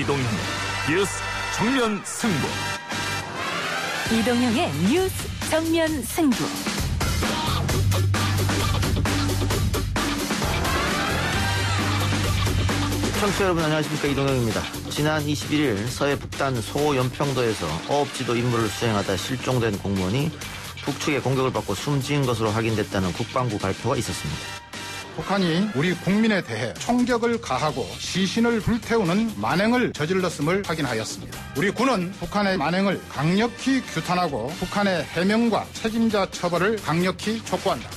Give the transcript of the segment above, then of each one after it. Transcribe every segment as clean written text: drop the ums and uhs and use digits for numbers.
이동형의 뉴스 정면 승부. 이동형의 뉴스 정면 승부. 청취자 여러분 안녕하십니까, 이동형입니다. 지난 21일 서해 북단 소연평도에서 어업지도 임무를 수행하다 실종된 공무원이 북측의 공격을 받고 숨진 것으로 확인됐다는 국방부 발표가 있었습니다. 북한이 우리 국민에 대해 총격을 가하고 시신을 불태우는 만행을 저질렀음을 확인하였습니다. 우리 군은 북한의 만행을 강력히 규탄하고 북한의 해명과 책임자 처벌을 강력히 촉구한다.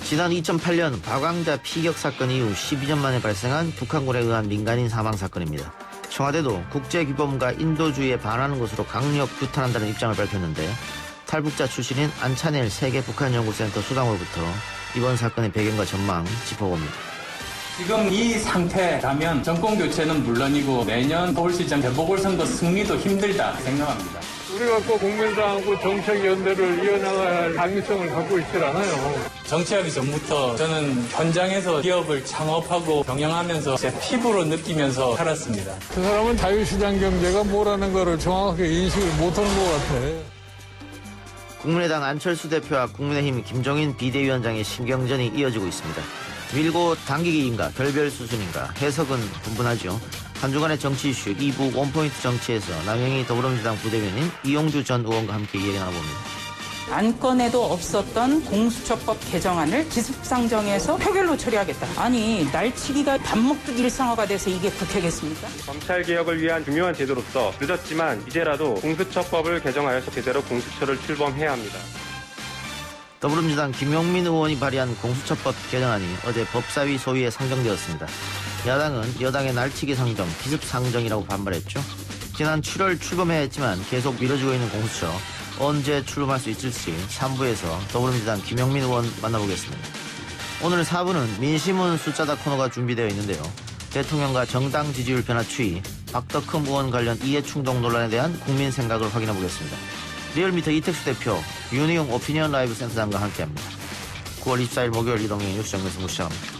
지난 2008년 박왕자 피격 사건 이후 12년 만에 발생한 북한군에 의한 민간인 사망 사건입니다. 청와대도 국제규범과 인도주의에 반하는 것으로 강력 규탄한다는 입장을 밝혔는데, 탈북자 출신인 안찬일 세계북한연구센터 수장으로부터 이번 사건의 배경과 전망 짚어봅니다. 지금 이 상태라면 정권교체는 물론이고 내년 서울시장 재보궐선거 승리도 힘들다 생각합니다. 우리가 꼭 국민당하고 정책연대를 이어나갈 가능성을 갖고 있질 않아요. 정치하기 전부터 저는 현장에서 기업을 창업하고 경영하면서 제 피부로 느끼면서 살았습니다. 그 사람은 자유시장 경제가 뭐라는 거를 정확하게 인식을 못하는 것 같아. 국민의당 안철수 대표와 국민의힘 김종인 비대위원장의 신경전이 이어지고 있습니다. 밀고 당기기인가 별별 수준인가 해석은 분분하죠. 한 주간의 정치 이슈 2부 원포인트 정치에서 남영희 더불어민주당 부대변인 이용주 전 의원과 함께 이야기 나눠봅니다. 안건에도 없었던 공수처법 개정안을 기습상정해서 표결로 처리하겠다. 아니, 날치기가 밥 먹듯 일상화가 돼서 이게 국회겠습니까? 검찰개혁을 위한 중요한 제도로서 늦었지만 이제라도 공수처법을 개정하여서 제대로 공수처를 출범해야 합니다. 더불어민주당 김용민 의원이 발의한 공수처법 개정안이 어제 법사위 소위에 상정되었습니다. 야당은 여당의 날치기 상정, 기습상정이라고 반발했죠. 지난 7월 출범해야 했지만 계속 미뤄지고 있는 공수처, 언제 출범할 수 있을지 3부에서 더불어민주당 김용민 의원 만나보겠습니다. 오늘 4부는 민심은 숫자다 코너가 준비되어 있는데요. 대통령과 정당 지지율 변화 추이, 박덕흠 의원 관련 이해충돌 논란에 대한 국민 생각을 확인해 보겠습니다. 리얼미터 이택수 대표, 윤희용 오피니언 라이브 센터장과 함께합니다. 9월 24일 목요일 이동의 뉴스 정면 승부 시작합니다.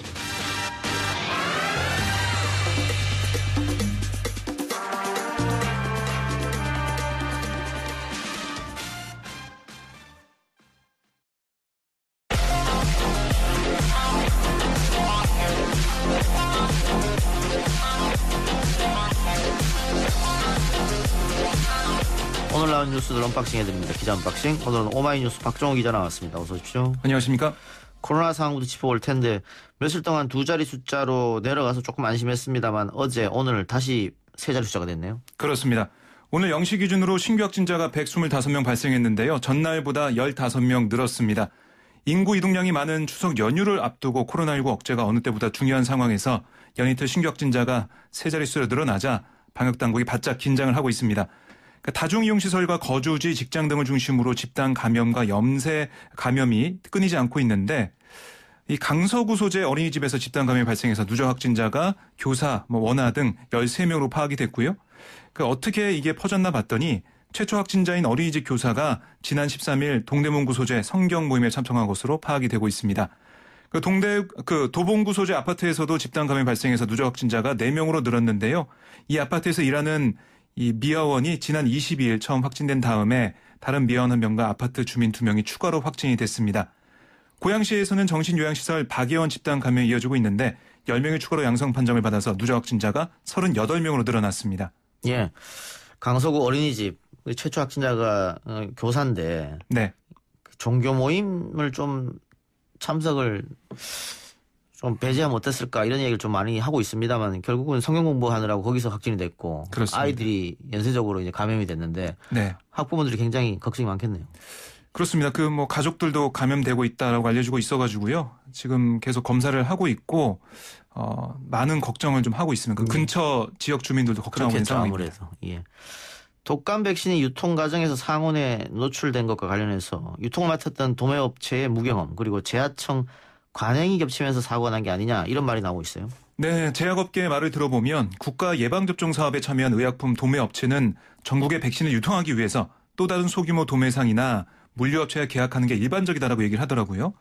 오늘 나온 뉴스들 언박싱 해드립니다. 기자 언박싱. 오늘은 오마이뉴스 박정호 기자 나왔습니다. 어서 오십시오. 안녕하십니까. 코로나 상황부터 짚어볼 텐데, 며칠 동안 두 자리 숫자로 내려가서 조금 안심했습니다만 어제 오늘 다시 세 자리 숫자가 됐네요. 그렇습니다. 오늘 0시 기준으로 신규 확진자가 125명 발생했는데요. 전날보다 15명 늘었습니다. 인구 이동량이 많은 추석 연휴를 앞두고 코로나19 억제가 어느 때보다 중요한 상황에서 연이틀 신규 확진자가 세 자릿수로 늘어나자 방역당국이 바짝 긴장을 하고 있습니다. 다중이용시설과 거주지, 직장 등을 중심으로 집단 감염과 염세 감염이 끊이지 않고 있는데, 이 강서구 소재 어린이집에서 집단 감염이 발생해서 누적 확진자가 교사, 원아 등 13명으로 파악이 됐고요. 어떻게 이게 퍼졌나 봤더니 최초 확진자인 어린이집 교사가 지난 13일 동대문구 소재 성경 모임에 참석한 것으로 파악이 되고 있습니다. 도봉구 소재 아파트에서도 집단 감염이 발생해서 누적 확진자가 4명으로 늘었는데요. 이 아파트에서 일하는 이 미화원이 지난 22일 처음 확진된 다음에 다른 미화원 1명과 아파트 주민 2명이 추가로 확진이 됐습니다. 고양시에서는 정신요양시설 박예원 집단 감염이 이어지고 있는데 10명이 추가로 양성 판정을 받아서 누적 확진자가 38명으로 늘어났습니다. 예, 강서구 어린이집 최초 확진자가 교사인데, 네, 종교 모임을 좀 참석을 좀 배제하면 어땠을까 이런 얘기를 좀 많이 하고 있습니다만, 결국은 성경 공부하느라고 거기서 확진이 됐고, 그렇습니다. 아이들이 연쇄적으로 이제 감염이 됐는데, 네, 학부모들이 굉장히 걱정이 많겠네요. 그렇습니다. 가족들도 감염되고 있다라고 알려지고 있어가지고요. 지금 계속 검사를 하고 있고, 많은 걱정을 좀 하고 있습니다. 근처 지역 주민들도 걱정하고 있는 상황입니다. 아무래도. 예. 독감 백신이 유통 과정에서 상온에 노출된 것과 관련해서 유통을 맡았던 도매업체의 무경험, 그리고 제하청 관행이 겹치면서 사고가 난 게 아니냐, 이런 말이 나오고 있어요. 네, 제약업계의 말을 들어보면 국가 예방접종 사업에 참여한 의약품 도매업체는 전국에 백신을 유통하기 위해서 또 다른 소규모 도매상이나 물류업체와 계약하는 게 일반적이다라고 얘기를 하더라고요.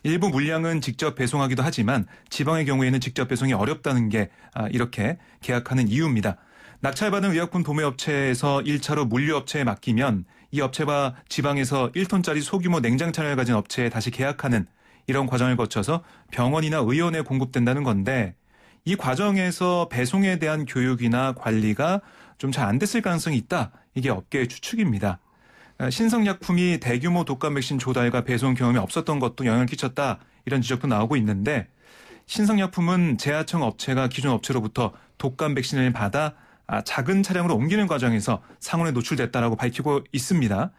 일부 물량은 직접 배송하기도 하지만 지방의 경우에는 직접 배송이 어렵다는 게 이렇게 계약하는 이유입니다. 낙찰받은 의약품 도매업체에서 1차로 물류업체에 맡기면 이 업체와 지방에서 1톤짜리 소규모 냉장 차량을 가진 업체에 다시 계약하는 이런 과정을 거쳐서 병원이나 의원에 공급된다는 건데 이 과정에서 배송에 대한 교육이나 관리가 좀 잘 안 됐을 가능성이 있다. 이게 업계의 추측입니다. 신성약품이 대규모 독감 백신 조달과 배송 경험이 없었던 것도 영향을 끼쳤다. 이런 지적도 나오고 있는데 신성약품은 제하청 업체가 기존 업체로부터 독감 백신을 받아 작은 차량으로 옮기는 과정에서 상온에 노출됐다라고 밝히고 있습니다.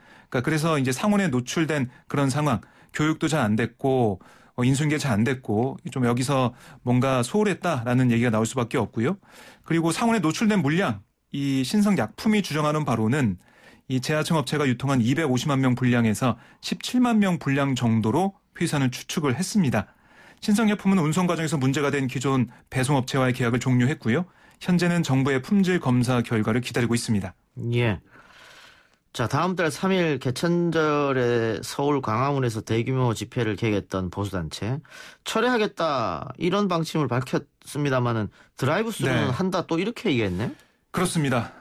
그래서 이제 상온에 노출된 그런 상황, 교육도 잘 안 됐고 인수인계 잘 안 됐고 좀 여기서 뭔가 소홀했다라는 얘기가 나올 수밖에 없고요. 그리고 상온에 노출된 물량, 이 신성약품이 주장하는 바로는 이 제하청 업체가 유통한 250만 명 분량에서 17만 명 분량 정도로 회사는 추측을 했습니다. 신성약품은 운송 과정에서 문제가 된 기존 배송업체와의 계약을 종료했고요. 현재는 정부의 품질 검사 결과를 기다리고 있습니다. 예. 자, 다음 달 3일 개천절에 서울 광화문에서 대규모 집회를 계획했던 보수단체 철회하겠다 이런 방침을 밝혔습니다마는 드라이브스루는 한다 또 이렇게 얘기했네? 그렇습니다.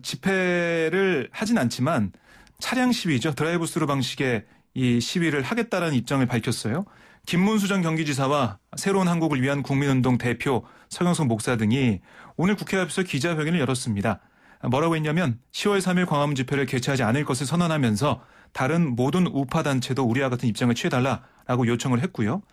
집회를 하진 않지만 차량 시위죠. 드라이브스루 방식의 이 시위를 하겠다라는 입장을 밝혔어요. 김문수 전 경기지사와 새로운 한국을 위한 국민운동 대표 서경석 목사 등이 오늘 국회 앞에서 기자회견을 열었습니다. 뭐라고 했냐면 10월 3일 광화문 집회를 개최하지 않을 것을 선언하면서 다른 모든 우파 단체도 우리와 같은 입장을 취해달라라고 요청을 했고요.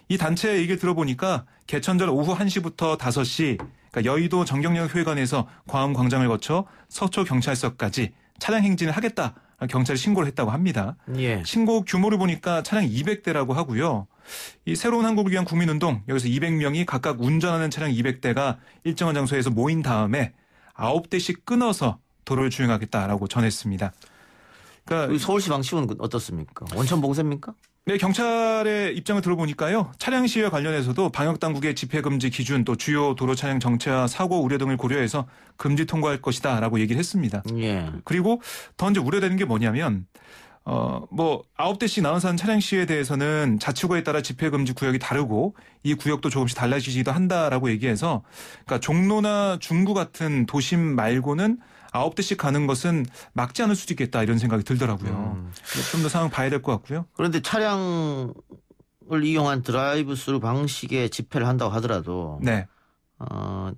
이 단체의 얘기를 들어보니까 개천절 오후 1시부터 5시 그러니까 여의도 정경련 회관에서 광화문 광장을 거쳐 서초 경찰서까지 차량 행진을 하겠다. 경찰에 신고를 했다고 합니다. 예. 신고 규모를 보니까 차량 200대라고 하고요. 이 새로운 한국을 위한 국민운동 여기서 200명이 각각 운전하는 차량 200대가 일정한 장소에서 모인 다음에 9대씩 끊어서 도로를 주행하겠다라고 전했습니다. 그러니까 서울시 방식은 어떻습니까? 원천 봉쇄입니까? 네, 경찰의 입장을 들어보니까요. 차량 시위와 관련해서도 방역당국의 집회금지 기준 또 주요 도로 차량 정체와 사고 우려 등을 고려해서 금지 통과할 것이다라고 얘기를 했습니다. 예. 그리고 더 이제 우려되는 게 뭐냐면 9대씩 나눠서 하는 차량 시위에 대해서는 자치구에 따라 집회금지 구역이 다르고 이 구역도 조금씩 달라지기도 한다라고 얘기해서 그러니까 종로나 중구 같은 도심 말고는 9대씩 가는 것은 막지 않을 수도 있겠다 이런 생각이 들더라고요. 좀 더 상황 봐야 될 것 같고요. 그런데 차량을 이용한 드라이브스루 방식의 집회를 한다고 하더라도 네.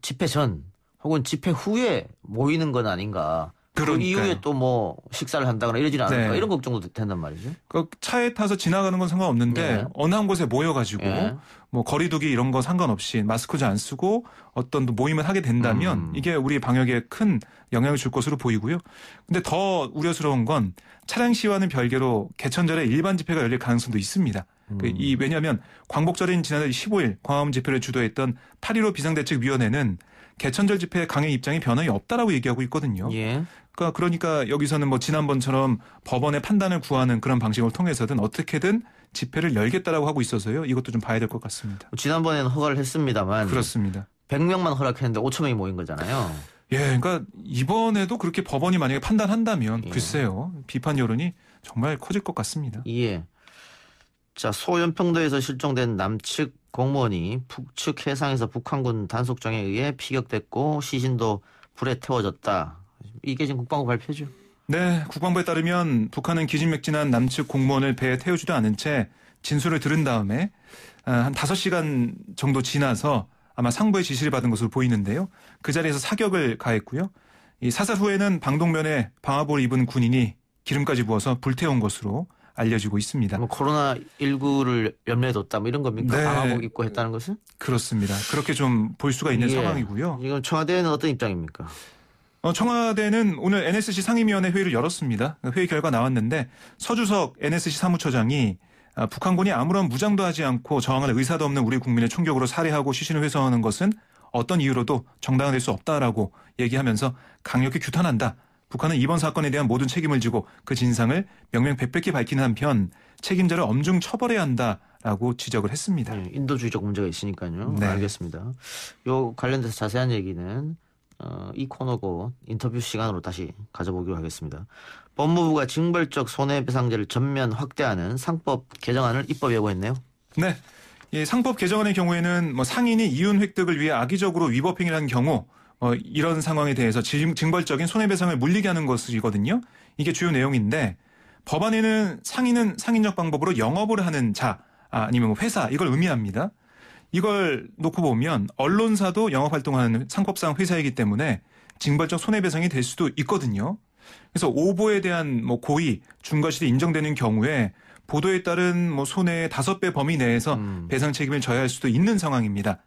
집회 전 혹은 집회 후에 모이는 건 아닌가. 그 이후에 또 뭐 식사를 한다거나 이러지는 않을까. 이런 걱정도 된단 말이죠. 그 차에 타서 지나가는 건 상관없는데 어느 한 곳에 모여가지고 뭐 거리두기 이런 거 상관없이 마스크 잘 안 쓰고 어떤 모임을 하게 된다면 이게 우리 방역에 큰 영향을 줄 것으로 보이고요. 근데 더 우려스러운 건 차량 시위와는 별개로 개천절에 일반 집회가 열릴 가능성도 있습니다. 왜냐하면 광복절인 지난달 15일 광화문 집회를 주도했던 8.15 비상대책위원회는 개천절 집회 강행 입장이 변함이 없다라고 얘기하고 있거든요. 예. 그러니까 여기서는 뭐 지난번처럼 법원의 판단을 구하는 그런 방식을 통해서든 어떻게든 집회를 열겠다라고 하고 있어서요. 이것도 좀 봐야 될 것 같습니다. 지난번에는 허가를 했습니다만. 그렇습니다. 100명만 허락했는데 5천 명이 모인 거잖아요. 예, 그러니까 이번에도 그렇게 법원이 만약에 판단한다면 글쎄요. 비판 여론이 정말 커질 것 같습니다. 예. 자, 소연평도에서 실종된 남측 공무원이 북측 해상에서 북한군 단속정에 의해 피격됐고 시신도 불에 태워졌다. 이게 지금 국방부 발표죠? 네, 국방부에 따르면 북한은 기진맥진한 남측 공무원을 배에 태우지도 않은 채 진술을 들은 다음에 한 5시간 정도 지나서 아마 상부의 지시를 받은 것으로 보이는데요. 그 자리에서 사격을 가했고요. 이 사살 후에는 방독면에 방화복을 입은 군인이 기름까지 부어서 불태운 것으로 알려지고 있습니다. 뭐 코로나19를 염려에 뒀다 뭐 이런 겁니까? 네. 방화복 입고 했다는 것은? 그렇습니다. 그렇게 좀 볼 수가 있는 상황이고요. 이건 청와대는 어떤 입장입니까? 청와대는 오늘 NSC 상임위원회 회의를 열었습니다. 회의 결과 나왔는데 서주석 NSC 사무처장이 북한군이 아무런 무장도 하지 않고 저항할 의사도 없는 우리 국민을 총격으로 살해하고 시신을 훼손하는 것은 어떤 이유로도 정당화될 수 없다라고 얘기하면서 강력히 규탄한다. 북한은 이번 사건에 대한 모든 책임을 지고 그 진상을 명명백백히 밝히는 한편 책임자를 엄중 처벌해야 한다라고 지적을 했습니다. 네, 인도주의적 문제가 있으니까요. 네. 알겠습니다. 요 관련돼서 자세한 얘기는 이 코너고 인터뷰 시간으로 다시 가져보기로 하겠습니다. 법무부가 징벌적 손해배상제를 전면 확대하는 상법 개정안을 입법 예고했네요. 네. 이 상법 개정안의 경우에는 뭐 상인이 이윤 획득을 위해 악의적으로 위법행위를 한 경우 이런 상황에 대해서 징벌적인 손해배상을 물리게 하는 것이거든요. 이게 주요 내용인데 법안에는 상인은 상인적 방법으로 영업을 하는 자 아니면 뭐 회사 이걸 의미합니다. 이걸 놓고 보면 언론사도 영업활동하는 상법상 회사이기 때문에 징벌적 손해배상이 될 수도 있거든요. 그래서 오보에 대한 뭐 고의, 중과실이 인정되는 경우에 보도에 따른 뭐 손해의 5배 범위 내에서 배상 책임을 져야 할 수도 있는 상황입니다.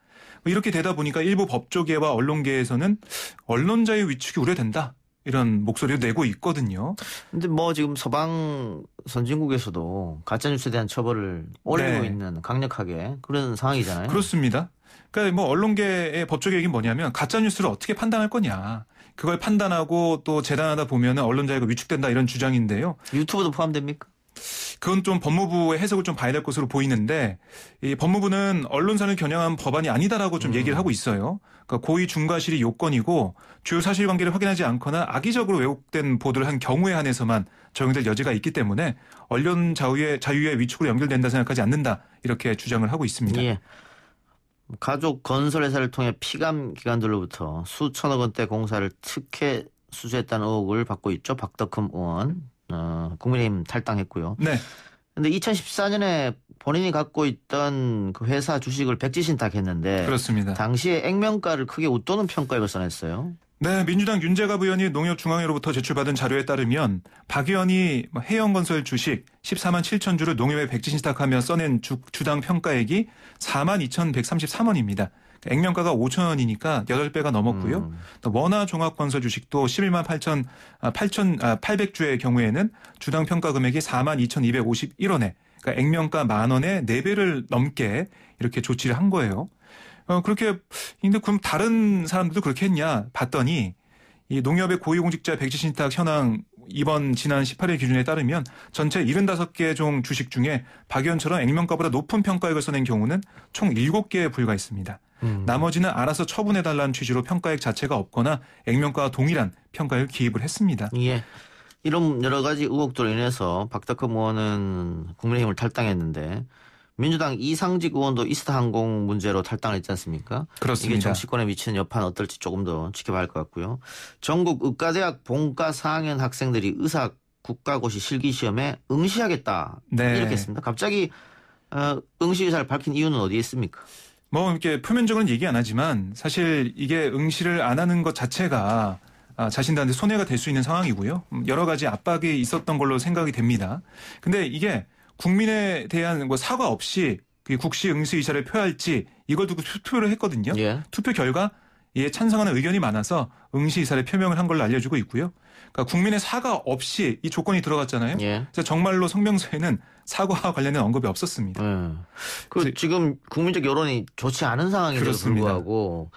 이렇게 되다 보니까 일부 법조계와 언론계에서는 언론자의 위축이 우려된다. 이런 목소리를 내고 있거든요. 근데 뭐 지금 서방 선진국에서도 가짜뉴스에 대한 처벌을 올리고 네. 있는 강력하게 그런 상황이잖아요. 그렇습니다. 그러니까 뭐 언론계의 법조계 얘기는 뭐냐면 가짜뉴스를 어떻게 판단할 거냐. 그걸 판단하고 또 재단하다 보면 언론 자유가 위축된다 이런 주장인데요. 유튜브도 포함됩니까? 그건 좀 법무부의 해석을 좀 봐야 될 것으로 보이는데 이 법무부는 언론사를 겨냥한 법안이 아니다라고 좀 얘기를 하고 있어요. 그러니까 고의 중과실이 요건이고 주요 사실관계를 확인하지 않거나 악의적으로 왜곡된 보도를 한 경우에 한해서만 적용될 여지가 있기 때문에 언론 자유의 위축으로 연결된다 생각하지 않는다 이렇게 주장을 하고 있습니다. 예. 가족 건설회사를 통해 피감 기관들로부터 수천억 원대 공사를 특혜 수수했다는 의혹을 받고 있죠. 박덕흠 의원. 국민의힘 탈당했고요. 네. 근데 2014년에 본인이 갖고 있던 그 회사 주식을 백지신탁했는데 그렇습니다. 당시에 액면가를 크게 웃도는 평가액을 써냈어요. 네, 민주당 윤재갑 의원이 농협중앙회로부터 제출받은 자료에 따르면 박 의원이 해영건설 주식 14만 7천 주를 농협에 백지신탁하며 써낸 주당 평가액이 4만 2,133원입니다. 액면가가 5천 원이니까 8배가 넘었고요. 또 원화종합건설 주식도 11만 8,800주의 경우에는 주당 평가 금액이 4만 2,251원에 그러니까 액면가 10,000원에 4배를 넘게 이렇게 조치를 한 거예요. 그렇게 근데 그럼 다른 사람들도 그렇게 했냐 봤더니 이 농협의 고위공직자 백지신탁 현황 이번 지난 18일 기준에 따르면 전체 75개 종 주식 중에 박 의원처럼 액면가보다 높은 평가액을 써낸 경우는 총 7개에 불과했습니다. 나머지는 알아서 처분해달라는 취지로 평가액 자체가 없거나 액면가와 동일한 평가액을 기입을 했습니다. 예. 이런 여러 가지 의혹들로 인해서 박덕흠 의원은 국민의힘을 탈당했는데 민주당 이상직 의원도 이스타항공 문제로 탈당을 했지 않습니까? 그렇습니다. 이게 정치권에 미치는 여파는 어떨지 조금 더 지켜봐야 할 것 같고요. 전국 의과대학 본과 4학년 학생들이 의사 국가고시 실기시험에 응시하겠다. 네. 이렇게 했습니다. 갑자기 응시 의사를 밝힌 이유는 어디에 있습니까? 뭐 이렇게 표면적으로는 얘기 안 하지만 사실 이게 응시를 안 하는 것 자체가 자신들한테 손해가 될 수 있는 상황이고요. 여러 가지 압박이 있었던 걸로 생각이 됩니다. 근데 이게 국민에 대한 뭐 사과 없이 국시 응시 의사를 표할지 이걸 두고 투표를 했거든요. 예. 투표 결과 이에 찬성하는 의견이 많아서 응시 의사를 표명을 한 걸로 알려지고 있고요. 그러니까 국민의 사과 없이 이 조건이 들어갔잖아요. 예. 그래서 정말로 성명서에는 사과와 관련된 언급이 없었습니다. 지금 국민적 여론이 좋지 않은 상황인데도 그렇습니다. 불구하고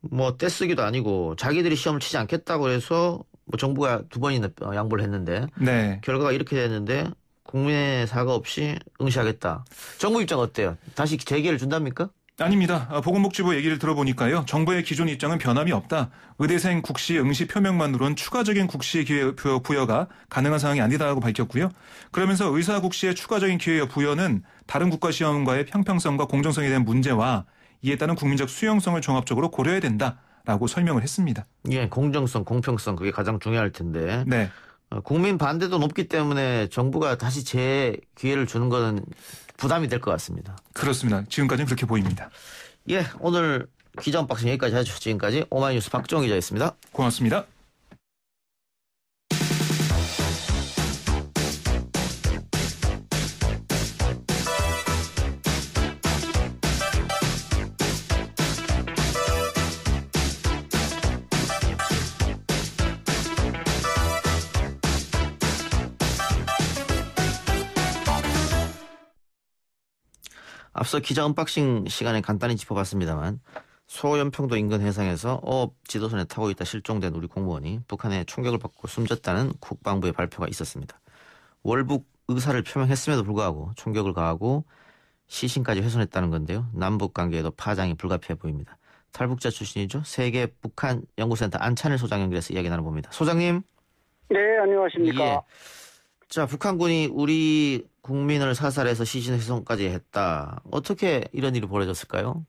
뭐 떼쓰기도 아니고 자기들이 시험을 치지 않겠다고 해서 뭐 정부가 2번이나 양보를 했는데 네. 결과가 이렇게 됐는데 국민의 사과 없이 응시하겠다. 정부 입장 어때요? 다시 재기회를 준답니까? 아닙니다. 보건복지부 얘기를 들어보니까요. 정부의 기존 입장은 변함이 없다. 의대생 국시 응시 표명만으로는 추가적인 국시 기회 부여가 가능한 상황이 아니다라고 밝혔고요. 그러면서 의사 국시의 추가적인 기회 부여는 다른 국가시험과의 평평성과 공정성에 대한 문제와 이에 따른 국민적 수용성을 종합적으로 고려해야 된다라고 설명을 했습니다. 예, 공정성, 공평성 그게 가장 중요할 텐데. 네. 국민 반대도 높기 때문에 정부가 다시 재기회를 주는 것은 부담이 될 것 같습니다. 그렇습니다. 지금까지는 그렇게 보입니다. 예, 오늘 기자 언박싱 여기까지 하죠. 지금까지 오마이뉴스 박정호 기자였습니다. 고맙습니다. 앞서 기자 언박싱 시간에 간단히 짚어봤습니다만 소연평도 인근 해상에서 어업 지도선에 타고 있다 실종된 우리 공무원이 북한의 총격을 받고 숨졌다는 국방부의 발표가 있었습니다. 월북 의사를 표명했음에도 불구하고 총격을 가하고 시신까지 훼손했다는 건데요. 남북 관계에도 파장이 불가피해 보입니다. 탈북자 출신이죠. 세계 북한 연구센터 안찬일 소장 연결해서 이야기 나눠봅니다. 소장님. 네, 안녕하십니까. 예. 자, 북한군이 우리 국민을 사살해서 시신훼손까지 했다. 어떻게 이런 일이 벌어졌을까요?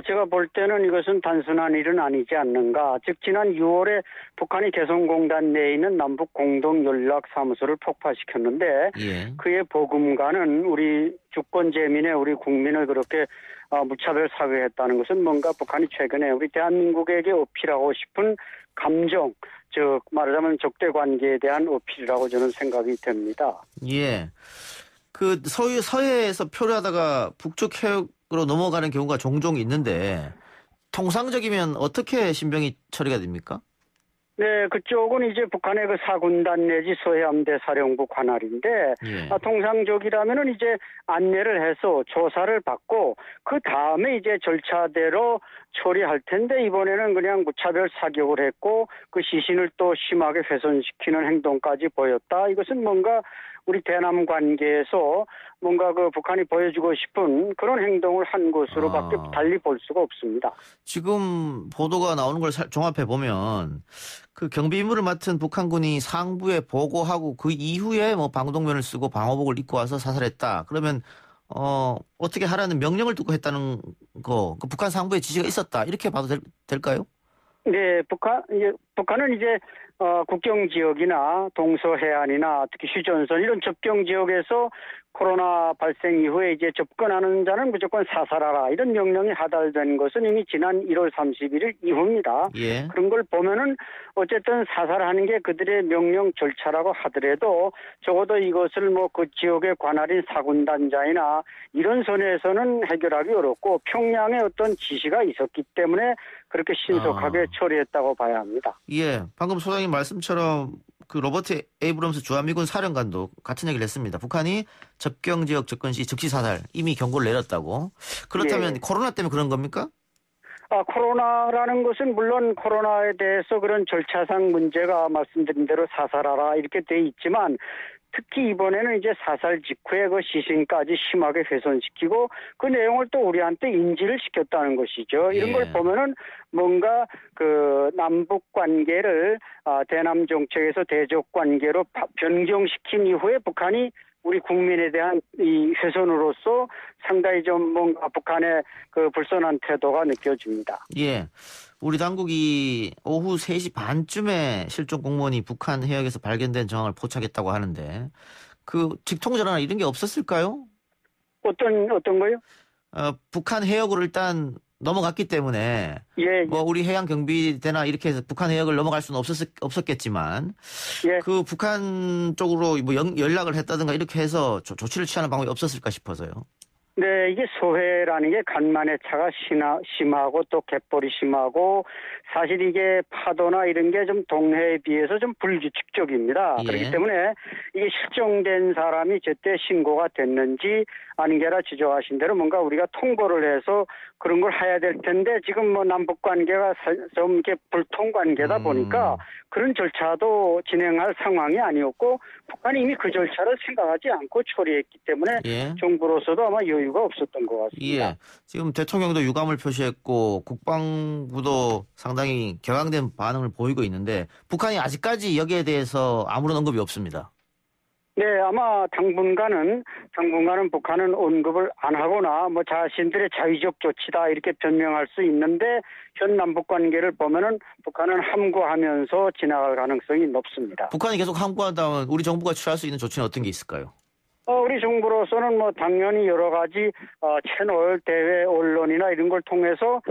제가 볼 때는 이것은 단순한 일은 아니지 않는가. 즉 지난 6월에 북한이 개성공단 내에 있는 남북 공동연락사무소를 폭파시켰는데 예. 그의 보금가는 우리 주권 재민의 우리 국민을 그렇게 무차별 사회했다는 것은 뭔가 북한이 최근에 우리 대한민국에게 어필하고 싶은 감정, 즉 말하자면 적대 관계에 대한 어필이라고 저는 생각이 됩니다. 예. 그 서해에서 표류하다가 북쪽 해역으로 넘어가는 경우가 종종 있는데 통상적이면 어떻게 신병이 처리가 됩니까? 네, 그쪽은 이제 북한의 그 사군단 내지 서해함대 사령부 관할인데 예. 통상적이라면은 이제 안내를 해서 조사를 받고 그 다음에 이제 절차대로 처리할 텐데 이번에는 그냥 무차별 사격을 했고 그 시신을 또 심하게 훼손시키는 행동까지 보였다. 이것은 뭔가 우리 대남 관계에서 뭔가 그 북한이 보여주고 싶은 그런 행동을 한 것으로밖에 달리 볼 수가 없습니다. 지금 보도가 나오는 걸 종합해 보면 그 경비 임무를 맡은 북한군이 상부에 보고하고 그 이후에 뭐 방독면을 쓰고 방호복을 입고 와서 사살했다. 그러면 어떻게 하라는 명령을 듣고 했다는 거, 그 북한 상부에 지시가 있었다. 이렇게 봐도 될까요? 네, 북한은 이제 국경 지역이나 동서해안이나 특히 휴전선 이런 접경 지역에서 코로나 발생 이후에 이제 접근하는 자는 무조건 사살하라 이런 명령이 하달된 것은 이미 지난 1월 31일 이후입니다. 예. 그런 걸 보면은 어쨌든 사살하는 게 그들의 명령 절차라고 하더라도 적어도 이것을 뭐 그 지역의 관할인 사군단장이나 이런 선에서는 해결하기 어렵고 평양에 어떤 지시가 있었기 때문에 그렇게 신속하게 처리했다고 봐야 합니다. 예, 방금 소장님 말씀처럼 그 로버트 에이브럼스 주한미군 사령관도 같은 얘기를 했습니다. 북한이 접경 지역 접근 시 즉시 사살 이미 경고를 내렸다고. 그렇다면 예. 코로나 때문에 그런 겁니까? 코로나라는 것은 물론 코로나에 대해서 그런 절차상 문제가 말씀드린 대로 사살하라 이렇게 돼 있지만 특히 이번에는 이제 사살 직후에 그 시신까지 심하게 훼손시키고 그 내용을 또 우리한테 인지를 시켰다는 것이죠. 이런 걸 보면은 뭔가 그 남북 관계를 대남 정책에서 대적 관계로 변경시킨 이후에 북한이 우리 국민에 대한 이 훼손으로서 상당히 좀 뭔가 북한의 그 불손한 태도가 느껴집니다. 예. 우리 당국이 오후 3시 반쯤에 실종 공무원이 북한 해역에서 발견된 정황을 포착했다고 하는데 그 직통전화나 이런 게 없었을까요? 어떤 거요? 북한 해역으로 일단 넘어갔기 때문에 예. 뭐 우리 해양 경비대나 이렇게 해서 북한 해역을 넘어갈 수는 없었겠지만 예. 그 북한 쪽으로 뭐 연락을 했다든가 이렇게 해서 조치를 취하는 방법이 없었을까 싶어서요. 네, 이게 소해라는 게 간만에 차가 심하고 또 갯벌이 심하고 사실 이게 파도나 이런 게 좀 동해에 비해서 좀 불규칙적입니다. 예. 그렇기 때문에 이게 실종된 사람이 제때 신고가 됐는지 아닌게라 지적하신 대로 뭔가 우리가 통보를 해서 그런 걸 해야 될 텐데 지금 뭐 남북 관계가 좀 이렇게 불통 관계다 보니까 그런 절차도 진행할 상황이 아니었고 북한이 이미 그 절차를 생각하지 않고 처리했기 때문에 예. 정부로서도 아마 여유가 없었던 것 같습니다. 예. 지금 대통령도 유감을 표시했고 국방부도 상당히 격앙된 반응을 보이고 있는데 북한이 아직까지 여기에 대해서 아무런 언급이 없습니다. 네, 아마 당분간은 북한은 언급을 안 하거나 뭐 자신들의 자위적 조치다 이렇게 변명할 수 있는데 현 남북 관계를 보면은 북한은 함구하면서 지나갈 가능성이 높습니다. 북한이 계속 함구한다면 우리 정부가 취할 수 있는 조치는 어떤 게 있을까요? 우리 정부로서는 뭐 당연히 여러 가지 채널, 대외, 언론이나 이런 걸 통해서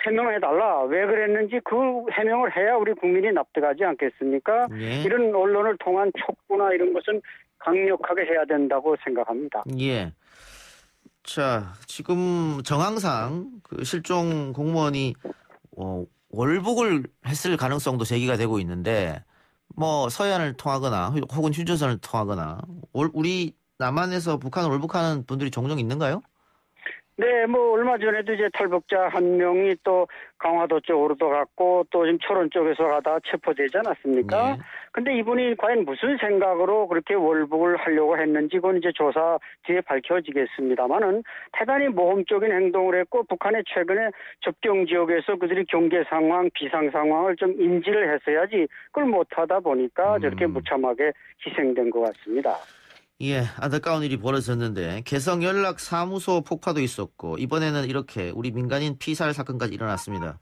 해명해달라. 왜 그랬는지 그 해명을 해야 우리 국민이 납득하지 않겠습니까? 예. 이런 언론을 통한 촉구나 이런 것은 강력하게 해야 된다고 생각합니다. 예. 자, 지금 정황상 그 실종 공무원이 월북을 했을 가능성도 제기가 되고 있는데 뭐 서해안을 통하거나 혹은 휴전선을 통하거나 우리 남한에서 북한을 월북하는 분들이 종종 있는가요? 네, 뭐 얼마 전에도 이제 탈북자 한 명이 또 강화도 쪽으로도 갔고 또 지금 초론 쪽에서 가다 체포되지 않았습니까? 근데 이분이 과연 무슨 생각으로 그렇게 월북을 하려고 했는지 그건 이제 조사 뒤에 밝혀지겠습니다만은 대단히 모험적인 행동을 했고 북한의 최근에 접경 지역에서 그들이 경계 상황, 비상 상황을 좀 인지를 했어야지 그걸 못하다 보니까 저렇게 무참하게 희생된 것 같습니다. 예, 안타까운 일이 벌어졌는데 개성 연락 사무소 폭파도 있었고 이번에는 이렇게 우리 민간인 피살 사건까지 일어났습니다.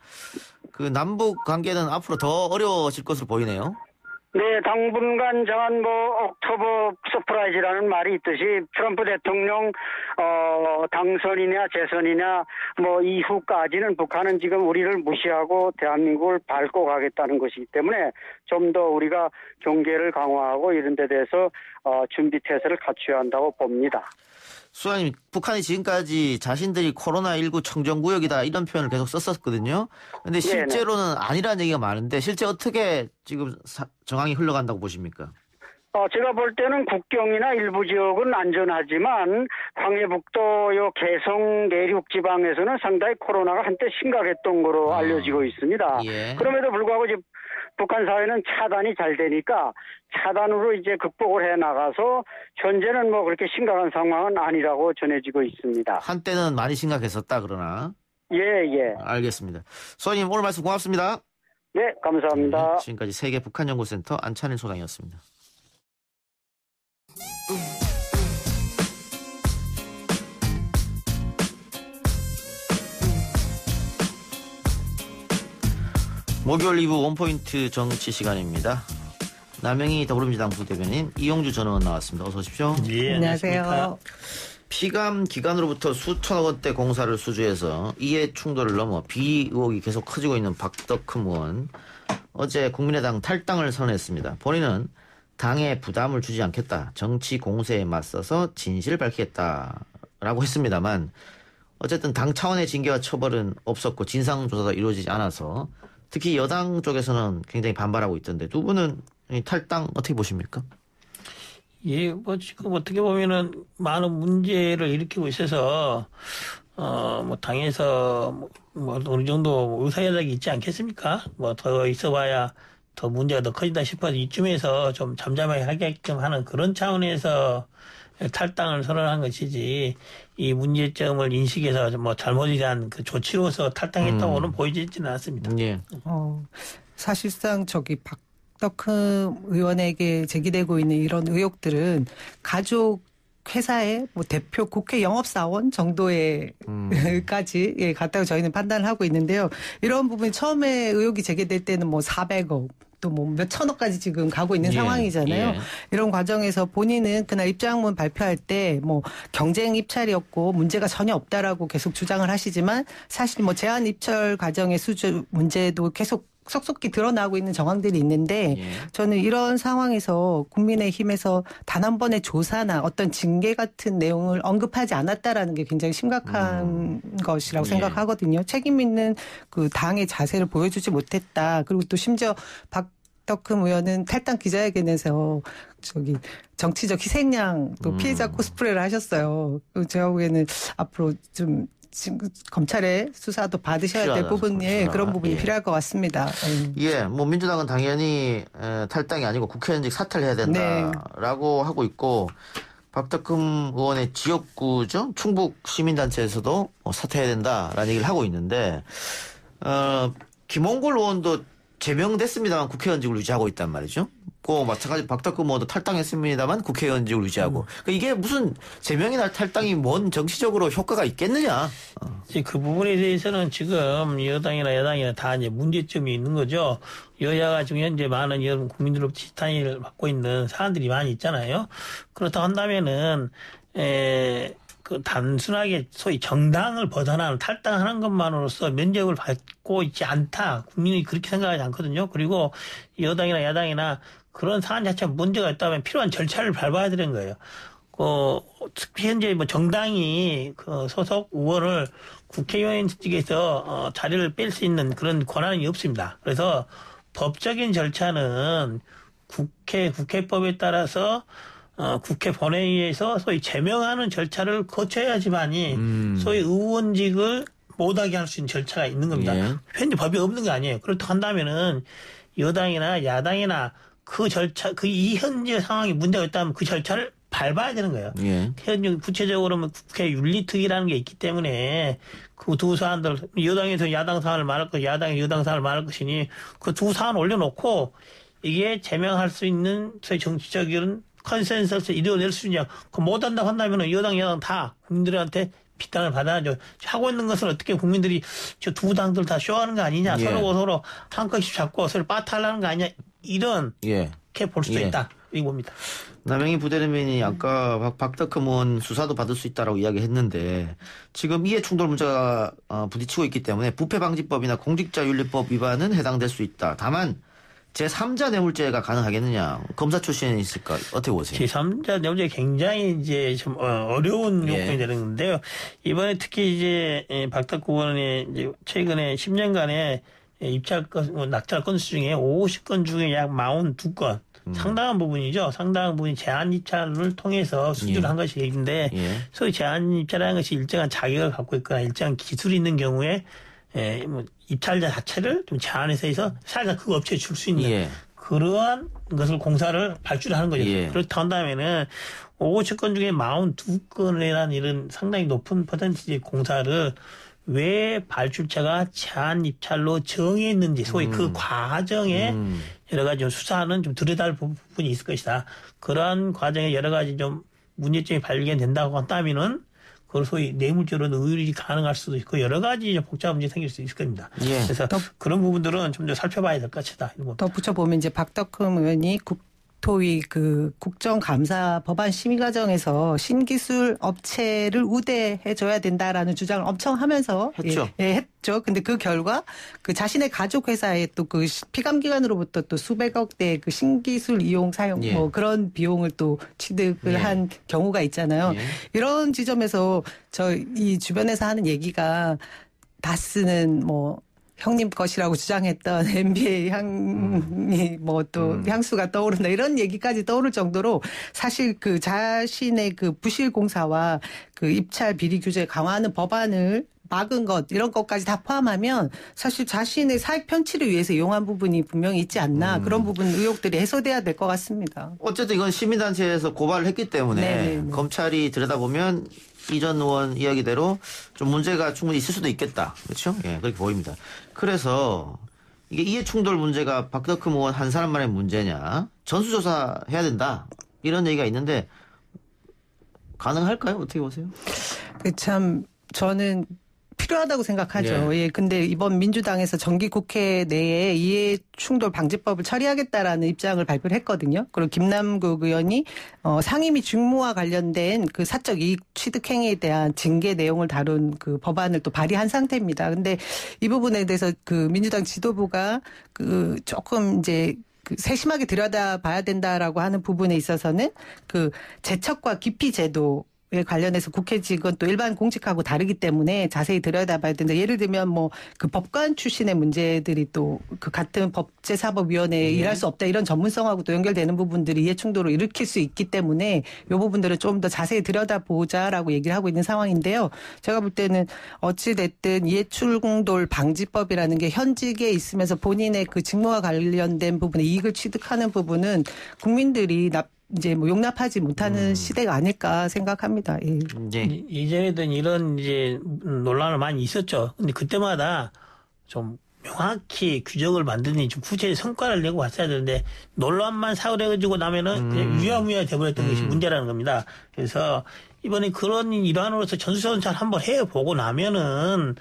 그 남북 관계는 앞으로 더 어려워질 것으로 보이네요. 네, 당분간 정한 옥토버 서프라이즈라는 말이 있듯이 트럼프 대통령 당선이냐 재선이냐 이후까지는 북한은 지금 우리를 무시하고 대한민국을 밟고 가겠다는 것이기 때문에 좀 더 우리가 경계를 강화하고 이런 데 대해서 준비 태세를 갖춰야 한다고 봅니다. 수장님, 북한이 지금까지 자신들이 코로나19 청정구역이다 이런 표현을 계속 썼었거든요. 근데 실제로는 아니라는 얘기가 많은데 실제 어떻게 지금 정황이 흘러간다고 보십니까? 제가 볼 때는 국경이나 일부 지역은 안전하지만 광해북도 개성 내륙 지방에서는 상당히 코로나가 한때 심각했던 거로 알려지고 있습니다. 예. 그럼에도 불구하고 이제 북한 사회는 차단이 잘 되니까 차단으로 이제 극복을 해 나가서 현재는 그렇게 심각한 상황은 아니라고 전해지고 있습니다. 한때는 많이 심각했었다 그러나. 예. 알겠습니다. 수장님 오늘 말씀 고맙습니다. 네, 감사합니다. 네, 지금까지 세계 북한연구센터 안찬일 소장이었습니다. 목요일 2부 원포인트 정치 시간입니다. 남영희 더불어민주당 부대변인 이용주 전 의원 나왔습니다. 어서 오십시오. 네, 안녕하세요. 피감 기관으로부터 수천억 원대 공사를 수주해서 이해 충돌을 넘어 비리 의혹이 계속 커지고 있는 박덕흠 의원. 어제 국민의당 탈당을 선언했습니다. 본인은 당에 부담을 주지 않겠다. 정치 공세에 맞서서 진실을 밝히겠다라고 했습니다만 어쨌든 당 차원의 징계와 처벌은 없었고 진상조사도 이루어지지 않아서 특히 여당 쪽에서는 굉장히 반발하고 있던데 두 분은 탈당 어떻게 보십니까? 예, 지금 어떻게 보면은 많은 문제를 일으키고 있어서 당에서 어느 정도 의사결정이 있지 않겠습니까? 더 있어봐야 더 문제가 더 커진다 싶어서 이쯤에서 좀 잠잠하게 하게끔 하는 그런 차원에서 탈당을 선언한 것이지 이 문제점을 인식해서 잘못에 대한 그 조치로서 탈당했다고는 보이지는 않습니다. 예. 사실상 박덕흠 의원에게 제기되고 있는 이런 의혹들은 가족 회사의 대표 국회 영업사원 정도의 까지 갔다고 저희는 판단을 하고 있는데요. 이런 부분이 처음에 의혹이 제기될 때는 400억 또 몇 천억까지 지금 가고 있는 상황이잖아요. 이런 과정에서 본인은 그날 입장문 발표할 때 경쟁 입찰이었고 문제가 전혀 없다라고 계속 주장을 하시지만 사실 제한 입찰 과정의 수주 문제도 계속 속속히 드러나고 있는 정황들이 있는데 저는 이런 상황에서 국민의힘에서 단 한 번의 조사나 어떤 징계 같은 내용을 언급하지 않았다라는 게 굉장히 심각한 것이라고 생각하거든요. 책임 있는 그 당의 자세를 보여주지 못했다. 그리고 또 심지어 박덕흠 의원은 탈당 기자회견에서 정치적 희생양 또 피해자 코스프레를 하셨어요. 제가 보기에는 앞으로 좀 지금 검찰의 수사도 받으셔야 될 부분이 그런 부분이 필요할 것 같습니다. 예, 민주당은 당연히 탈당이 아니고 국회의원직 사퇴를 해야 된다라고 하고 있고 박덕흠 의원의 지역구죠 충북 시민단체에서도 사퇴해야 된다라는 얘기를 하고 있는데 김홍걸 의원도 제명됐습니다만 국회의원직을 유지하고 있단 말이죠. 마찬가지 박덕흠 의원도 탈당했습니다만 국회의원직을 유지하고. 그러니까 이게 무슨 제명이나 탈당이 뭔 정치적으로 효과가 있겠느냐. 그 부분에 대해서는 지금 여당이나 야당이나 다 이제 문제점이 있는 거죠. 여야가 지금 현재 많은 여러분 국민들로부터 지탄을 받고 있는 사안들이 많이 있잖아요. 그렇다고 한다면은 단순하게 소위 정당을 벗어나는 탈당하는 것만으로서 면접을 받고 있지 않다. 국민이 그렇게 생각하지 않거든요. 그리고 여당이나 야당이나 그런 사안 자체가 문제가 있다면 필요한 절차를 밟아야 되는 거예요. 특히 현재 정당이 소속 의원을 국회의원직에서 자리를 뺄 수 있는 그런 권한이 없습니다. 그래서 법적인 절차는 국회법에 따라서 국회 본회의에서 소위 제명하는 절차를 거쳐야지만이 소위 의원직을 못하게 할 수 있는 절차가 있는 겁니다. 예. 현재 법이 없는 게 아니에요. 그렇다고 한다면은 여당이나 야당이나 그 절차, 이 현재 상황이 문제가 있다면 그 절차를 밟아야 되는 거예요. 예. 현재 구체적으로는 국회 윤리특위라는 게 있기 때문에 그 두 사안들, 여당에서 야당 사안을 말할 것, 야당이 여당 사안을 말할 것이니 그 두 사안 올려놓고 이게 제명할 수 있는 소위 정치적인 컨센서스를 이루어낼 수 있냐. 그 못한다고 한다면 여당 다 국민들한테 비난을 받아야죠. 하고 있는 것은 어떻게 국민들이 저 두 당들 다 쇼하는 거 아니냐. 예. 서로 한 컷씩 잡고 서로 빠트하려는 거 아니냐. 이렇게 볼 수도 있다. 이거 봅니다. 남영희 부대변인이 아까 박덕흠 의원 수사도 받을 수 있다라고 이야기했는데 지금 이해충돌 문제가 부딪히고 있기 때문에 부패방지법이나 공직자윤리법 위반은 해당될 수 있다. 다만 제3자 뇌물죄가 가능하겠느냐. 검사 출신이 있을까? 어떻게 보세요? 제3자 뇌물죄 굉장히 이제 좀 어려운 요건이 되는 건데요. 이번에 특히 이제 박덕흠 의원이 이제 최근에 10년간의 낙찰 건수 중에 50건 중에 약 42건. 상당한 부분이죠. 상당한 부분이 제한 입찰을 통해서 수주를 한 것인데 소위 제한 입찰이라는 것이 일정한 자격을 갖고 있거나 일정한 기술이 있는 경우에 뭐 입찰자 자체를 좀 제한해서 해서 사실상 그 업체에 줄 수 있는 그러한 것을 공사를 발주하는 거죠. 그렇다 한다면은 50건 중에 42건이라는 이런 상당히 높은 퍼센티지 공사를 왜 발주자가 제한 입찰로 정했는지 소위 그 과정에 여러 가지 좀 수사는 좀 들여다볼 부분이 있을 것이다. 그러한 과정에 여러 가지 좀 문제점이 발견된다고 한다면은 그걸 소위 뇌물죄로는 의율이 가능할 수도 있고 여러 가지 복잡한 문제 생길 수 있을 겁니다. 그래서 그런 부분들은 좀 더 살펴봐야 될 것 같다. 더 붙여보면 이제 박덕흠 의원이 국토위 그 국정감사 법안 심의 과정에서 신기술 업체를 우대해줘야 된다라는 주장을 엄청 하면서 했죠. 했죠. 근데 그 결과 그 자신의 가족 회사에 또 그 피감기관으로부터 또 수백억 대 그 신기술 이용 사용 뭐 그런 비용을 또 취득을 한 경우가 있잖아요. 이런 지점에서 이 주변에서 하는 얘기가 다스는 뭐 형님 것이라고 주장했던 NBA 향이 뭐 또 향수가 떠오른다 이런 얘기까지 떠오를 정도로 사실 그 자신의 그 부실 공사와 그 입찰 비리 규제 강화하는 법안을 막은 것 이런 것까지 다 포함하면 사실 자신의 사익 편취를 위해서 이용한 부분이 분명히 있지 않나 그런 부분 의혹들이 해소돼야 될 것 같습니다. 어쨌든 이건 시민단체에서 고발을 했기 때문에 검찰이 들여다보면 이 전 의원 이야기대로 좀 문제가 충분히 있을 수도 있겠다. 그렇죠? 예, 그렇게 보입니다. 그래서 이게 이해충돌 문제가 박덕흠 의원 한 사람만의 문제냐. 전수조사 해야 된다. 이런 얘기가 있는데 가능할까요? 어떻게 보세요? 참 저는 필요하다고 생각하죠. 근데 이번 민주당에서 정기국회 내에 이해충돌 방지법을 처리하겠다라는 입장을 발표를 했거든요. 그리고 김남국 의원이 상임위 직무와 관련된 그 사적 이익 취득 행위에 대한 징계 내용을 다룬 그 법안을 또 발의한 상태입니다. 근데 이 부분에 대해서 그 민주당 지도부가 그 조금 이제 세심하게 들여다봐야 된다라고 하는 부분에 있어서는 그 제척과 기피 제도 에 관련해서 국회직은 또 일반 공직하고 다르기 때문에 자세히 들여다봐야 된다. 예를 들면 뭐 그 법관 출신의 문제들이 또 그 같은 법제사법위원회에 일할 수 없다 이런 전문성하고 또 연결되는 부분들이 이해충돌을 일으킬 수 있기 때문에 이 부분들을 좀 더 자세히 들여다보자라고 얘기를 하고 있는 상황인데요. 제가 볼 때는 어찌 됐든 이해충돌 방지법이라는 게 현직에 있으면서 본인의 그 직무와 관련된 부분에 이익을 취득하는 부분은 국민들이 이제 뭐 용납하지 못하는 시대가 아닐까 생각합니다. 이전에도 이런 이제 논란을 많이 있었죠. 근데 그때마다 좀 명확히 규정을 만드니 좀 구체적인 성과를 내고 왔어야 되는데 논란만 사고해가지고 나면은 그냥 유야무야 돼버렸던 것이 문제라는 겁니다. 그래서 이번에 그런 일환으로서 전수조사를 한번 해보고 나면은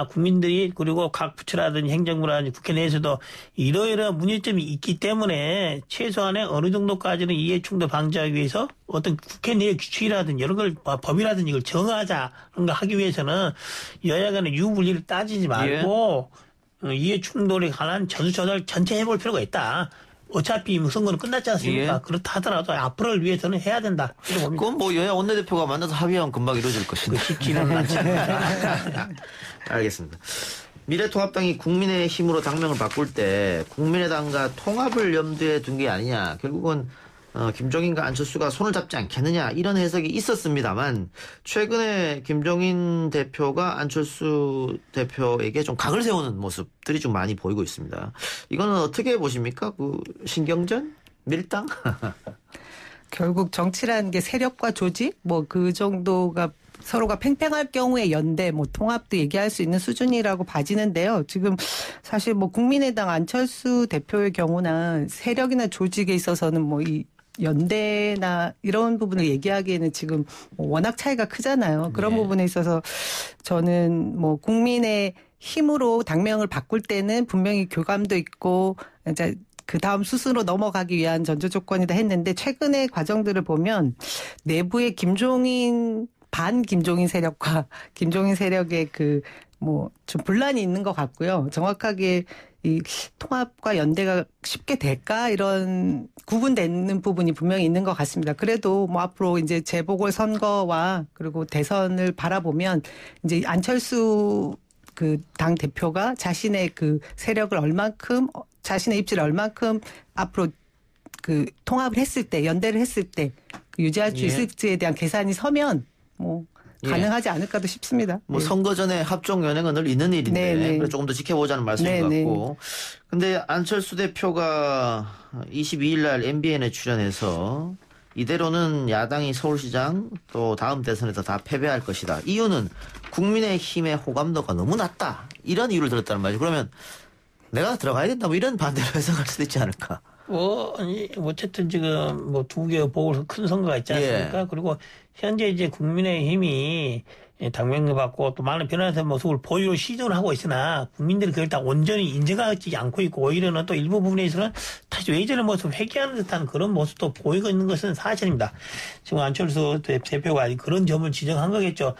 국민들이 그리고 각 부처라든지 행정부라든지 국회 내에서도 이러이러한 문제점이 있기 때문에 최소한의 어느 정도까지는 이해충돌 방지하기 위해서 어떤 국회 내의 규칙이라든지 여러 걸 법이라든지 이걸 정하자는 걸 하기 위해서는 여야 간의 유불리를 따지지 말고 이해충돌에 관한 전수조사를 전체 해볼 필요가 있다. 어차피 선거는 끝났지 않습니까? 그렇다 하더라도 앞으로를 위해서는 해야 된다. 그건 뭐 여야 원내대표가 만나서 합의하면 금방 이루어질 것인데. 쉽지는 않습니다. 알겠습니다. 미래통합당이 국민의힘으로 당명을 바꿀 때 국민의당과 통합을 염두에 둔 게 아니냐. 결국은 김종인과 안철수가 손을 잡지 않겠느냐 이런 해석이 있었습니다만 최근에 김종인 대표가 안철수 대표에게 좀 각을 세우는 모습들이 좀 많이 보이고 있습니다. 이거는 어떻게 보십니까? 그 신경전? 밀당? 결국 정치라는 게 세력과 조직 뭐 그 정도가 서로가 팽팽할 경우에 연대, 뭐 통합도 얘기할 수 있는 수준이라고 봐지는데요. 지금 사실 뭐 국민의당 안철수 대표의 경우나 세력이나 조직에 있어서는 뭐 이 연대나 이런 부분을 얘기하기에는 지금 워낙 차이가 크잖아요. 그런 부분에 있어서 저는 뭐 국민의 힘으로 당명을 바꿀 때는 분명히 교감도 있고 이제 그 다음 수순으로 넘어가기 위한 전제 조건이다 했는데 최근의 과정들을 보면 내부의 반 김종인 세력과 김종인 세력의 좀 분란이 있는 것 같고요. 정확하게 이 통합과 연대가 쉽게 될까 이런 구분되는 부분이 분명히 있는 것 같습니다. 그래도 뭐 앞으로 이제 재보궐 선거와 그리고 대선을 바라보면 이제 안철수 그 당 대표가 자신의 그 세력을 얼만큼 자신의 입지를 얼만큼 앞으로 그 통합을 했을 때 연대를 했을 때 유지할 수 있을지에 대한 계산이 서면 뭐 가능하지 않을까도 싶습니다. 뭐 선거 전에 합종 연행은 늘 있는 일인데 그래서 조금 더 지켜보자는 말씀인 것 같고. 근데 안철수 대표가 22일 날 MBN에 출연해서 이대로는 야당이 서울시장 또 다음 대선에서 다 패배할 것이다. 이유는 국민의힘의 호감도가 너무 낮다. 이런 이유를 들었다는 말이죠. 그러면 내가 들어가야 된다. 뭐 이런 반대로 해석할 수도 있지 않을까. 어쨌든 지금 뭐 두 개 보궐 큰 선거가 있지 않습니까? 그리고 현재 이제 국민의힘이 당명을 받고 또 많은 변화된 모습을 보이로 시도를 하고 있으나 국민들이 그걸 다 온전히 인정하지 않고 있고 오히려는 또 일부 부분에 있어서는 다시 예전의 모습을 회귀하는 듯한 그런 모습도 보이고 있는 것은 사실입니다. 지금 안철수 대표가 그런 점을 지적한 거겠죠.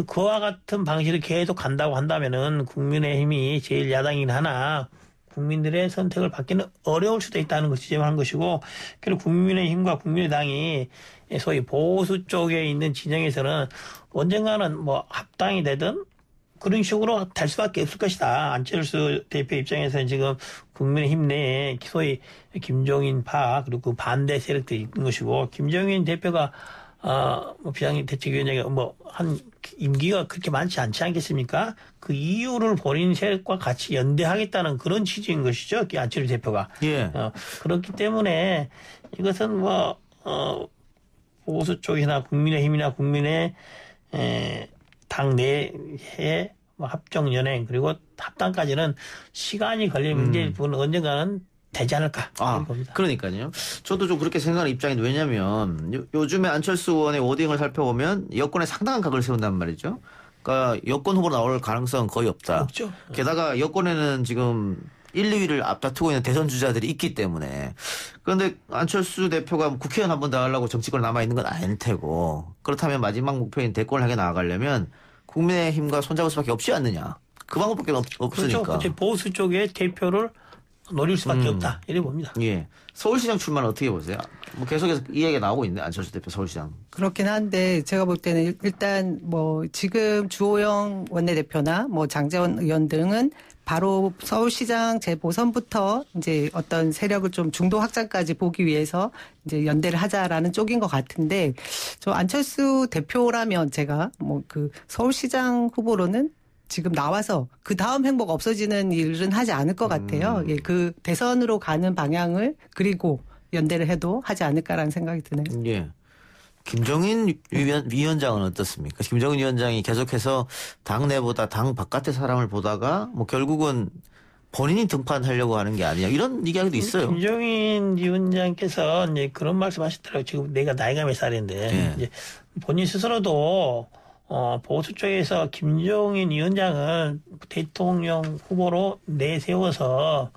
그와 같은 방식으로 계속 간다고 한다면은 국민의힘이 제일 야당이긴 하나 국민들의 선택을 받기는 어려울 수도 있다는 것을 지적한 것이고, 그리고 국민의힘과 국민의당이 소위 보수 쪽에 있는 진영에서는 언젠가는 뭐 합당이 되든 그런 식으로 될 수밖에 없을 것이다. 안철수 대표 입장에서는 지금 국민의힘 내에 소위 김종인파 그리고 그 반대 세력들이 있는 것이고, 김종인 대표가 뭐 비상대책위원장이 한 임기가 그렇게 많지 않지 않겠습니까? 그 이유를 본인 세력과 같이 연대하겠다는 그런 취지인 것이죠. 안철수 대표가. 그렇기 때문에 이것은 보수 쪽이나 국민의힘이나 국민의 당 내에 합종 연행 그리고 합당까지는 시간이 걸릴 문제일 뿐 언젠가는 되지 않을까. 그러니까요. 저도 좀 그렇게 생각하는 입장인데, 왜냐하면 요즘에 안철수 의원의 워딩을 살펴보면 여권에 상당한 각을 세운단 말이죠. 그러니까 여권 후보로 나올 가능성은 거의 없다. 없죠. 게다가 여권에는 지금 1, 2위를 앞다투고 있는 대선 주자들이 있기 때문에. 그런데 안철수 대표가 국회의원 한 번 더 하려고 정치권에 남아있는 건 아닐 테고, 그렇다면 마지막 목표인 대권을 향해 나아가려면 국민의힘과 손잡을 수밖에 없지 않느냐. 그 방법밖에 없으니까. 그렇죠. 보수 쪽의 대표를 노릴 수밖에 없다. 이래 봅니다. 서울시장 출마는 어떻게 보세요? 뭐 계속해서 이 얘기가 나오고 있네. 안철수 대표 서울시장. 그렇긴 한데 제가 볼 때는 일단 뭐 지금 주호영 원내대표나 뭐 장제원 의원 등은 바로 서울시장 재보선부터 이제 어떤 세력을 좀 중도 확장까지 보기 위해서 이제 연대를 하자라는 쪽인 것 같은데, 저 안철수 대표라면 제가 뭐 그 서울시장 후보로는 지금 나와서 그 다음 행보가 없어지는 일은 하지 않을 것 같아요. 그 대선으로 가는 방향을 그리고 연대를 해도 하지 않을까라는 생각이 드네요. 김종인 위원장은 어떻습니까? 김종인 위원장이 계속해서 당내보다 당 바깥의 사람을 보다가 뭐 결국은 본인이 등판하려고 하는 게 아니냐 이런 이야기도 있어요. 김종인 위원장께서 이제 그런 말씀하시더라고요. 지금 내가 나이가 몇 살인데 이제 본인 스스로도 보수 쪽에서 김종인 위원장을 대통령 후보로 내세워서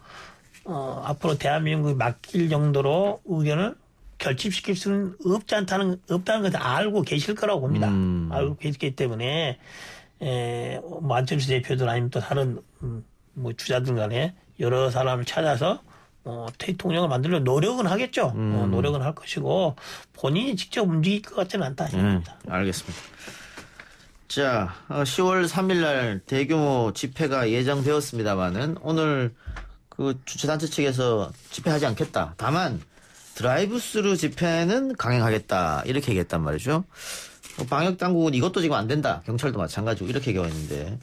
앞으로 대한민국에 맡길 정도로 의견을 결집시킬 수는 없다는 것을 알고 계실 거라고 봅니다. 알고 계시기 때문에 뭐 안철수 대표들 아니면 또 다른 뭐 주자들 간에 여러 사람을 찾아서 대통령을 만들려고 노력은 하겠죠. 노력은 할 것이고 본인이 직접 움직일 것 같지는 않다 싶습니다. 알겠습니다. 자, 10월 3일 날 대규모 집회가 예정되었습니다만은 오늘 그 주최단체 측에서 집회하지 않겠다. 다만 드라이브스루 집회는 강행하겠다 이렇게 얘기했단 말이죠. 방역당국은 이것도 지금 안 된다. 경찰도 마찬가지고 이렇게 얘기했는데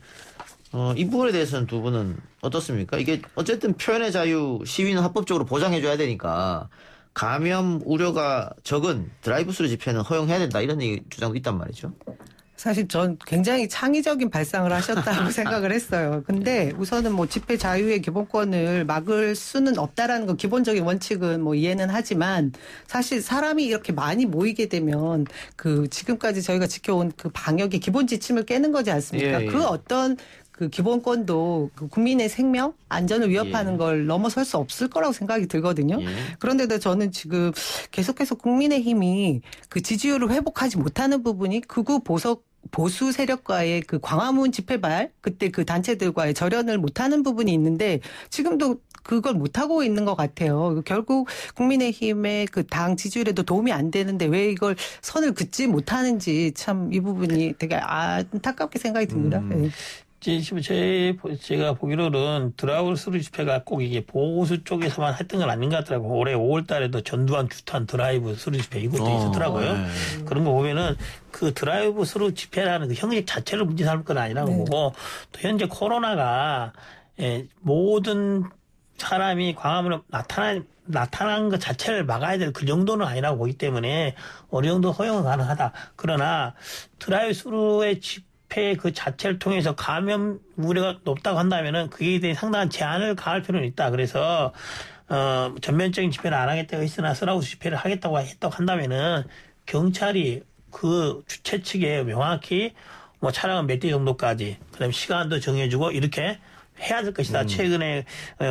이 부분에 대해서는 두 분은 어떻습니까? 이게 어쨌든 표현의 자유 시위는 합법적으로 보장해줘야 되니까 감염 우려가 적은 드라이브스루 집회는 허용해야 된다 이런 주장도 있단 말이죠. 사실 전 굉장히 창의적인 발상을 하셨다고 생각을 했어요. 근데 우선은 뭐 집회 자유의 기본권을 막을 수는 없다라는 건 기본적인 원칙은 뭐 이해는 하지만 사실 사람이 이렇게 많이 모이게 되면 그 지금까지 저희가 지켜온 그 방역의 기본 지침을 깨는 거지 않습니까? 예, 예. 그 어떤 그 기본권도 그 국민의 생명, 안전을 위협하는 걸 넘어설 수 없을 거라고 생각이 들거든요. 그런데도 저는 지금 계속해서 국민의힘이 그 지지율을 회복하지 못하는 부분이 극우 보수 세력과의 그 광화문 집회발 그때 그 단체들과의 절연을 못하는 부분이 있는데 지금도 그걸 못하고 있는 것 같아요. 결국 국민의힘의 그 당 지지율에도 도움이 안 되는데 왜 이걸 선을 긋지 못하는지 참 이 부분이 되게 안타깝게 생각이 듭니다. 네. 지금 제가 보기로는 드라이브스루 집회가 꼭 이게 보수 쪽에서만 했던 건 아닌 것 같더라고요. 올해 5월 달에도 전두환 규탄 드라이브스루 집회 이것도 있었더라고요. 네. 그런 거 보면은 그 드라이브스루 집회라는 그 형식 자체를 문제 삼을 건 아니라고 보고 또 현재 코로나가 모든 사람이 광화문에 나타난 것 자체를 막아야 될 그 정도는 아니라고 보기 때문에 어느 정도 허용은 가능하다. 그러나 드라이브스루의 집회 그 자체를 통해서 감염 우려가 높다고 한다면은 그에 대해 상당한 제한을 가할 필요는 있다. 그래서 전면적인 집회를 안 하겠다고 했으나 드라이브스루 집회를 하겠다고 한다면은 경찰이 그 주최 측에 명확히 뭐 차량은 몇 대 정도까지 그다음에 시간도 정해주고 이렇게 해야 될 것이다. 최근에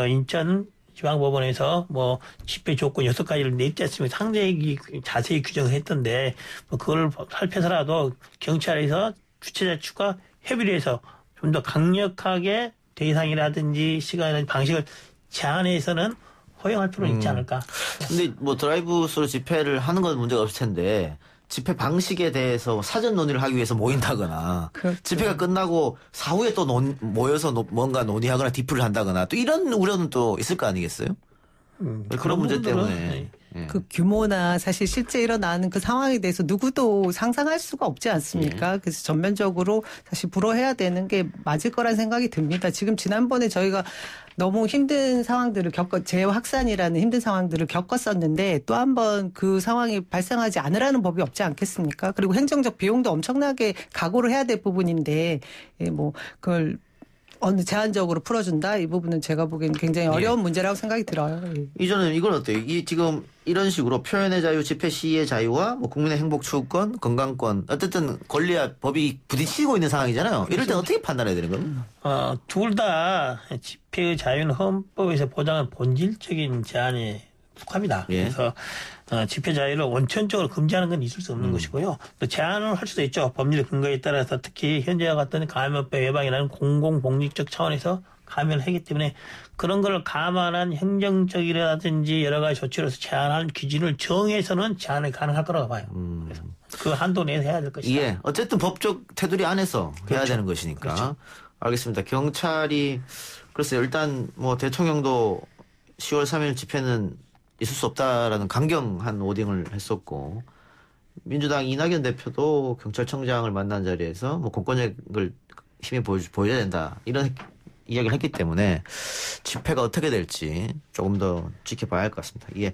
인천 지방법원에서 뭐 집회 조건 6가지를 냈지 않습니까? 상당히 자세히 규정을 했던데 뭐 그걸 살펴서라도 경찰에서 주최자 측과 협의를 해서 좀 더 강력하게 대상이라든지 시간이라든지 방식을 제한해서는 허용할 필요는 있지 않을까. 근데 뭐 드라이브스루 집회를 하는 건 문제가 없을 텐데 집회 방식에 대해서 사전 논의를 하기 위해서 모인다거나 그렇죠. 집회가 끝나고 사후에 또 모여서 뭔가 논의하거나 디프를 한다거나 또 이런 우려는 또 있을 거 아니겠어요? 그런 문제 때문에. 그 규모나 사실 실제 일어나는 그 상황에 대해서 누구도 상상할 수가 없지 않습니까? 그래서 전면적으로 사실 불허해야 되는 게 맞을 거란 생각이 듭니다. 지금 지난번에 저희가 너무 힘든 상황들을 재확산이라는 힘든 상황들을 겪었었는데 또 한 번 그 상황이 발생하지 않으라는 법이 없지 않겠습니까? 그리고 행정적 비용도 엄청나게 각오를 해야 될 부분인데 뭐 그걸 어느 제한적으로 풀어준다? 이 부분은 제가 보기엔 굉장히 어려운 문제라고 생각이 들어요. 이전에 이건 어때요? 지금 이런 식으로 표현의 자유, 집회 시위의 자유와 뭐 국민의 행복 추구권, 건강권 어쨌든 권리와 법이 부딪히고 있는 상황이잖아요. 이럴 때 어떻게 판단해야 되는 거예요? 둘 다 집회의 자유는 헌법에서 보장한 본질적인 제한에 속합니다. 그래서 집회 자유를 원천적으로 금지하는 건 있을 수 없는 것이고요. 또 제한을 할 수도 있죠. 법률 근거에 따라서 특히 현재와 같은 감염병 예방이라는 공공복리적 차원에서 감염을 하기 때문에 그런 걸 감안한 행정적이라든지 여러 가지 조치로서 제한하는 기준을 정해서는 제한이 가능할 거라고 봐요. 그래서 그 한도 내에서 해야 될 것이다. 예, 어쨌든 법적 테두리 안에서 해야 되는 것이니까. 그렇죠. 알겠습니다. 경찰이 글쎄요. 일단 뭐 대통령도 10월 3일 집회는 있을 수 없다라는 강경한 워딩을 했었고 민주당 이낙연 대표도 경찰청장을 만난 자리에서 뭐 공권력을 힘이 보여야 된다 이런 이야기를 했기 때문에 집회가 어떻게 될지 조금 더 지켜봐야 할 것 같습니다. 예,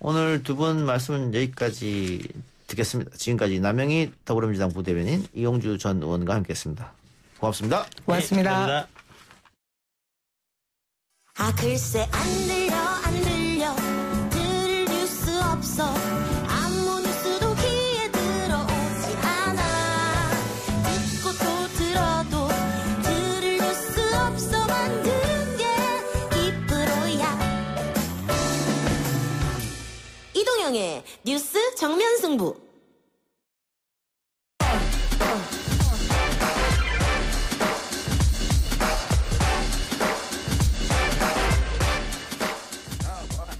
오늘 두 분 말씀은 여기까지 듣겠습니다. 지금까지 남영희 더불어민주당 부대변인 이용주 전 의원과 함께했습니다. 고맙습니다. 고맙습니다. 네, 글쎄 안 들려 들을 뉴스 없어 아무 뉴스도 귀에 들어오지 않아 듣고 또 들어도 들을 뉴스 없어 만든 게 이프로야 이동영의 뉴스 정면 승부.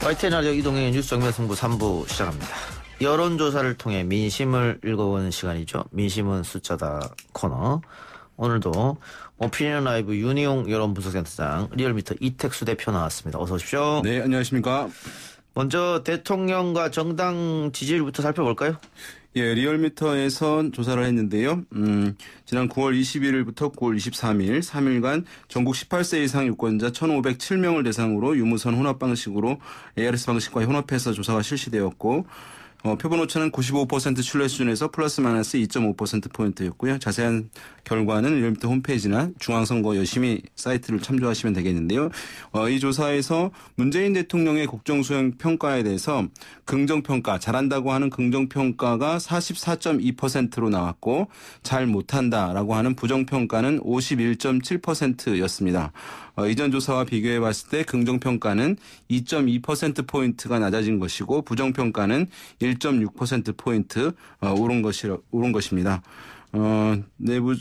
YTN 라디오 이동영의 뉴스 정면 승부 3부 시작합니다. 여론조사를 통해 민심을 읽어보는 시간이죠. 민심은 숫자다 코너. 오늘도 오피니언 라이브 윤희용 여론분석센터장, 리얼미터 이택수 대표 나왔습니다. 어서 오십시오. 네, 안녕하십니까. 먼저 대통령과 정당 지지율부터 살펴볼까요? 예, 리얼미터에서 조사를 했는데요. 지난 9월 21일부터 9월 23일 3일간 전국 18세 이상 유권자 1,507명을 대상으로 유무선 혼합 방식으로 ARS 방식과 혼합해서 조사가 실시되었고 표본 오차는 95% 신뢰 수준에서 플러스 마이너스 2.5%포인트였고요. 자세한 결과는 리얼미터 홈페이지나 중앙선거 여심이 사이트를 참조하시면 되겠는데요. 이 조사에서 문재인 대통령의 국정수행 평가에 대해서 긍정평가, 잘한다고 하는 긍정평가가 44.2%로 나왔고 잘 못한다라고 하는 부정평가는 51.7%였습니다. 이전 조사와 비교해 봤을 때 긍정평가는 2.2%포인트가 낮아진 것이고 부정평가는 1.6%포인트 오른 것입니다.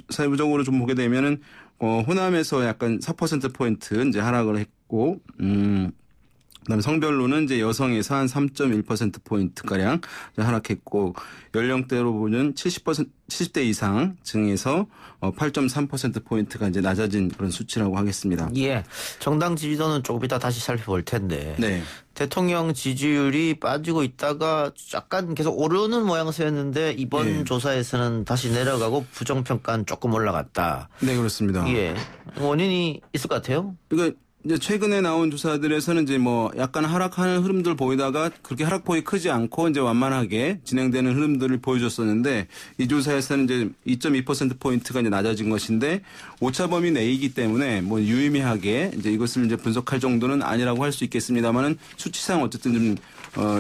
세부적으로 좀 보게 되면은, 호남에서 약간 4%포인트 이제 하락을 했고, 그다음에 성별로는 이제 여성에서 한 3.1%포인트가량 하락했고, 연령대로 보면 70대 이상 층에서 8.3%포인트가 이제 낮아진 그런 수치라고 하겠습니다. 예. 정당 지지도는 조금 이따 다시 살펴볼 텐데. 네. 대통령 지지율이 빠지고 있다가 약간 계속 오르는 모양새였는데 이번 조사에서는 다시 내려가고 부정평가는 조금 올라갔다. 네, 그렇습니다. 예. 원인이 있을 것 같아요? 그러니까 이제 최근에 나온 조사들에서는 이제 뭐 약간 하락하는 흐름들 보이다가 그렇게 하락폭이 크지 않고 이제 완만하게 진행되는 흐름들을 보여줬었는데 이 조사에서는 이제 2.2%포인트가 이제 낮아진 것인데 오차 범위 내이기 때문에 뭐 유의미하게 이제 이것을 이제 분석할 정도는 아니라고 할 수 있겠습니다만은 수치상 어쨌든 좀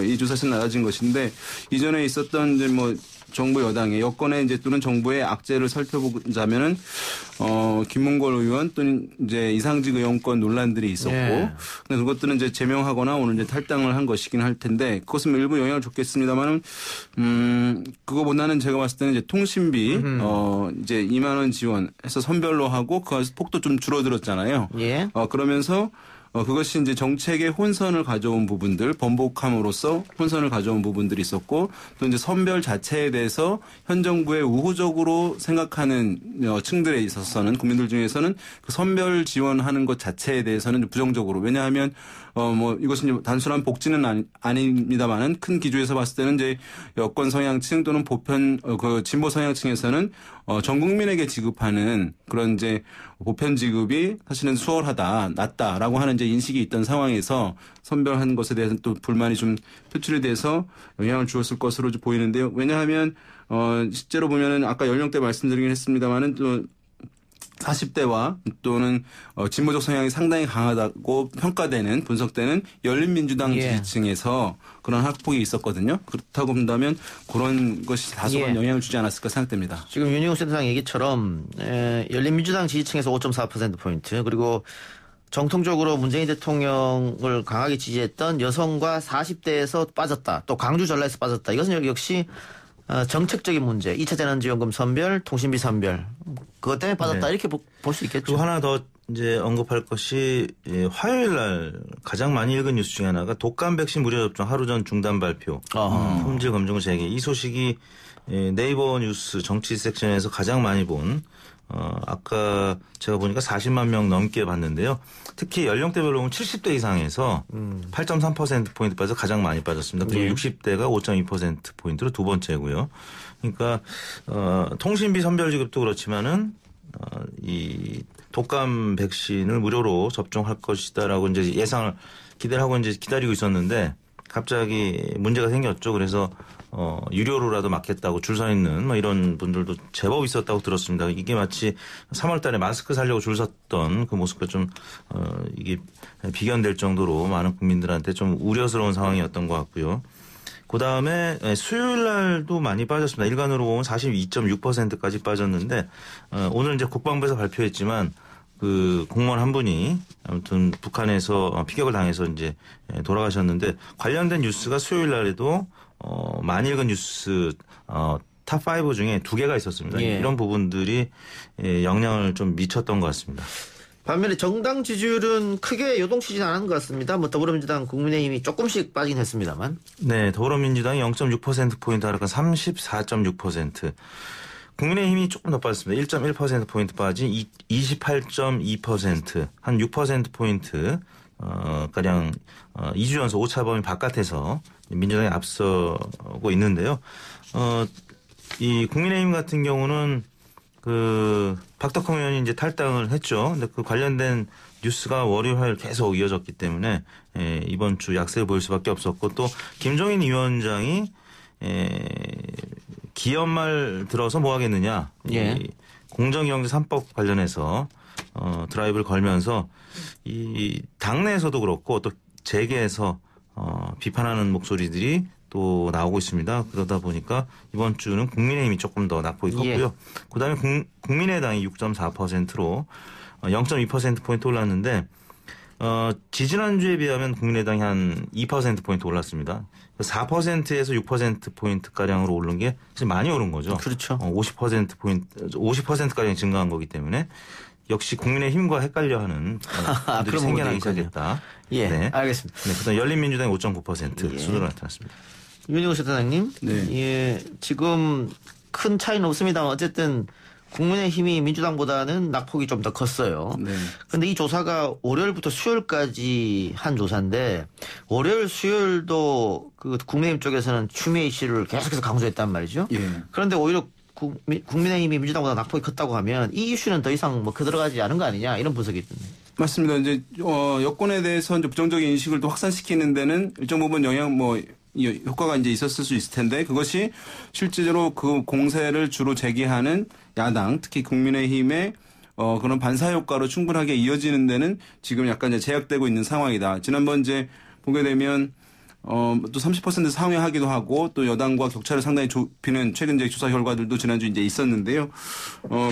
이 조사에서 낮아진 것인데 이전에 있었던 이제 뭐 정부 여당의 여권의 이제 또는 정부의 악재를 살펴보자면은 김문걸 의원 또는 이제 이상직 의원권 논란들이 있었고, 근데 그것들은 이제 제명하거나 오늘 이제 탈당을 한 것이긴 할 텐데 그것은 일부 영향을 줬겠습니다만은 그거보다는 제가 봤을 때는 이제 통신비 이제 2만 원 지원해서 선별로 하고 그 폭도 좀 줄어들었잖아요. 예. 그러면서 그것이 이제 정책의 혼선을 가져온 부분들, 번복함으로써 혼선을 가져온 부분들이 있었고, 또 이제 선별 자체에 대해서 현 정부의 우호적으로 생각하는 층들에 있어서는, 국민들 중에서는 그 선별 지원하는 것 자체에 대해서는 부정적으로. 왜냐하면, 뭐, 이것은 단순한 복지는 아닙니다만은 큰 기조에서 봤을 때는 이제 여권 성향층 또는 보편, 진보 성향층에서는 전 국민에게 지급하는 그런 이제 보편 지급이 사실은 수월하다, 낫다라고 하는 이제 인식이 있던 상황에서 선별한 것에 대해서 또 불만이 좀 표출이 돼서 영향을 주었을 것으로 보이는데요. 왜냐하면, 실제로 보면은 아까 연령대 말씀드리긴 했습니다만은 또 40대와 또는 진보적 성향이 상당히 강하다고 평가되는 분석되는 열린민주당 지지층에서 그런 학폭이 있었거든요. 그렇다고 본다면 그런 것이 다소간 영향을 주지 않았을까 생각됩니다. 지금 윤희용 센터장 얘기처럼 열린민주당 지지층에서 5.4%포인트 그리고 정통적으로 문재인 대통령을 강하게 지지했던 여성과 40대에서 빠졌다. 또 광주 전라에서 빠졌다. 이것은 역시 정책적인 문제, 2차 재난지원금 선별, 통신비 선별 그것 때문에 빠졌다 이렇게 볼 수 있겠죠. 또 하나 더 이제 언급할 것이 화요일 날 가장 많이 읽은 뉴스 중에 하나가 독감 백신 무료 접종 하루 전 중단 발표, 품질 검증 재개 이 소식이 네이버 뉴스 정치 섹션에서 가장 많이 본 아까 제가 보니까 40만 명 넘게 봤는데요. 특히 연령대별로 보면 70대 이상에서 8.3%포인트 빠져 가장 많이 빠졌습니다. 그리고 60대가 5.2%포인트로 두 번째고요. 그러니까 통신비 선별 지급도 그렇지만은 이 독감 백신을 무료로 접종할 것이다라고 이제 예상을 기대를 하고 이제 기다리고 있었는데 갑자기 문제가 생겼죠. 그래서 유료로라도 맞겠다고 줄 서 있는 뭐 이런 분들도 제법 있었다고 들었습니다. 이게 마치 3월 달에 마스크 사려고 줄 섰던 그 모습과 좀 이게 비견될 정도로 많은 국민들한테 좀 우려스러운 상황이었던 것 같고요. 그다음에 수요일 날도 많이 빠졌습니다. 일간으로 보면 42.6%까지 빠졌는데 오늘 이제 국방부에서 발표했지만 그 공무원 한 분이 아무튼 북한에서 피격을 당해서 이제 돌아가셨는데 관련된 뉴스가 수요일 날에도 많이 읽은 뉴스 탑5 중에 2개가 있었습니다. 이런 부분들이 영향을 좀 미쳤던 것 같습니다. 반면에 정당 지지율은 크게 요동치진 않은 것 같습니다. 뭐 더불어민주당, 국민의힘이 조금씩 빠지긴 했습니다만. 네, 더불어민주당이 0.6%포인트 하락한 34.6%. 국민의힘이 조금 더 빠졌습니다. 1.1%포인트 빠진 28.2%, 한 6%포인트 가량 2주 연속 오차범위 바깥에서 민주당이 앞서고 있는데요. 이 국민의힘 같은 경우는 박덕흠 의원이 이제 탈당을 했죠. 근데 그 관련된 뉴스가 월요일, 화요일 계속 이어졌기 때문에 이번 주 약세를 보일 수밖에 없었고 또 김종인 위원장이 기업 말 들어서 뭐 하겠느냐. 예. 공정경제 3법 관련해서 드라이브를 걸면서 이 당내에서도 그렇고 또 재계에서 비판하는 목소리들이 또 나오고 있습니다. 그러다 보니까 이번 주는 국민의힘이 조금 더 낙폭이 컸고요. 그다음에 국민의당이 6.4%로 0.2%포인트 올랐는데 지지난주에 비하면 국민의당이 한 2%포인트 올랐습니다. 4%에서 6%포인트가량으로 오른 게 사실 많이 오른 거죠. 그렇죠. 50%가량 증가한 거기 때문에 역시 국민의힘과 헷갈려하는 분들이 생겨나기 시작했다. 예, 네. 알겠습니다. 네, 그다음 열린민주당이 5.9% 수준으로 나타났습니다. 윤희호 센터장님, 네. 예, 지금 큰 차이는 없습니다만 어쨌든 국민의힘이 민주당보다는 낙폭이 좀 더 컸어요. 그런데 이 조사가 월요일부터 수요일까지 한 조사인데 월요일, 수요일도 그 국민의힘 쪽에서는 추미애 이슈를 계속해서 강조했단 말이죠. 그런데 오히려 국민의힘이 민주당보다 낙폭이 컸다고 하면 이 이슈는 더 이상 뭐 들어가지 않은 거 아니냐 이런 분석이 있던데. 맞습니다. 이제 여권에 대해서 이제 부정적인 인식을 또 확산시키는 데는 일정 부분 효과가 이제 있었을 수 있을 텐데 그것이 실제로 그 공세를 주로 제기하는 야당, 특히 국민의힘의 그런 반사 효과로 충분하게 이어지는 데는 지금 약간 이제 제약되고 있는 상황이다. 지난번 이제 보게 되면 또 30% 상회하기도 하고 또 여당과 격차를 상당히 좁히는 최근 이제 조사 결과들도 지난주 이제 있었는데요.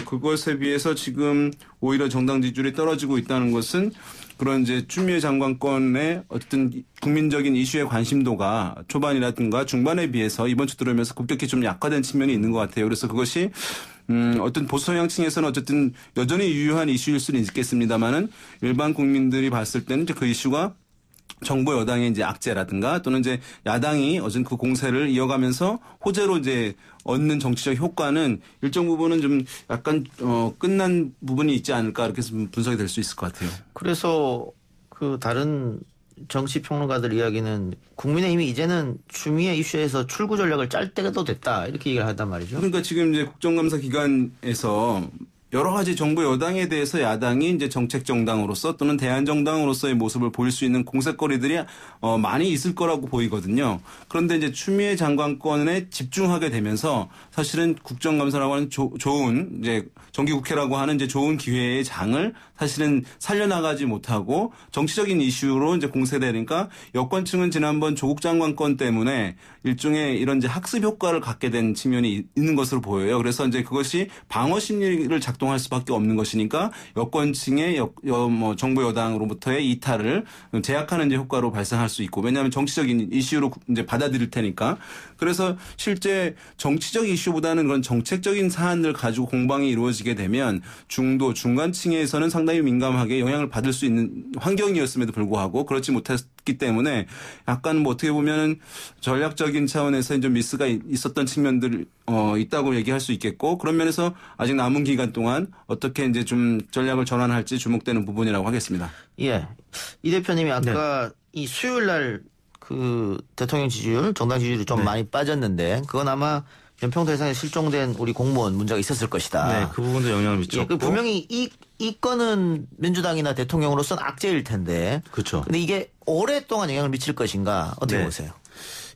그것에 비해서 지금 오히려 정당 지지율이 떨어지고 있다는 것은 그런 이제 추미애 장관권의 어떤 국민적인 이슈의 관심도가 초반이라든가 중반에 비해서 이번 주 들어오면서 급격히 좀 약화된 측면이 있는 것 같아요. 그래서 그것이 어떤 보수 성향층에서는 어쨌든 여전히 유효한 이슈일 수는 있겠습니다만은 일반 국민들이 봤을 때는 이제 그 이슈가 정부 여당의 이제 악재라든가 또는 이제 야당이 어쨌든 그 공세를 이어가면서 호재로 이제 얻는 정치적 효과는 일정 부분은 좀 약간 끝난 부분이 있지 않을까 이렇게 분석이 될 수 있을 것 같아요. 그래서 그 다른 정치 평론가들 이야기는 국민의힘이 이제는 추미애 이슈에서 출구 전략을 짤 때가 됐다 이렇게 얘기를 한단 말이죠. 그러니까 지금 이제 국정감사 기간에서 여러 가지 정부 여당에 대해서 야당이 이제 정책 정당으로서 또는 대안 정당으로서의 모습을 보일 수 있는 공세거리들이 많이 있을 거라고 보이거든요. 그런데 이제 추미애 장관권에 집중하게 되면서 사실은 국정감사라고 하는 좋은 이제 정기국회라고 하는 이제 좋은 기회의 장을 사실은 살려나가지 못하고 정치적인 이슈로 이제 공세되니까 여권층은 지난번 조국 장관권 때문에 일종의 이런 이제 학습 효과를 갖게 된 측면이 있는 것으로 보여요. 그래서 이제 그것이 방어 심리를 작동할 수밖에 없는 것이니까 여권층의 정부 여당으로부터의 이탈을 제약하는 이제 효과로 발생할 수 있고 왜냐하면 정치적인 이슈로 이제 받아들일 테니까 그래서 실제 정치적 이슈보다는 그런 정책적인 사안들 가지고 공방이 이루어지게 되면 중도 중간층에서는 상당히 민감하게 영향을 받을 수 있는 환경이었음에도 불구하고 그렇지 못했기 때문에 약간 뭐 어떻게 보면은 전략적인 차원에서 좀 미스가 있었던 측면들 있다고 얘기할 수 있겠고 그런 면에서 아직 남은 기간 동안 어떻게 이제 좀 전략을 전환할지 주목되는 부분이라고 하겠습니다. 예, 이 대표님이 아까 이 수요일 날 그 대통령 지지율, 정당 지지율이 좀 많이 빠졌는데 그건 아마 연평도 해상에 실종된 우리 공무원 문제가 있었을 것이다. 네, 그 부분도 영향을 미쳤고. 예, 그 분명히 이 건은 민주당이나 대통령으로서는 악재일 텐데. 그렇죠. 근데 이게 오랫동안 영향을 미칠 것인가 어떻게 보세요?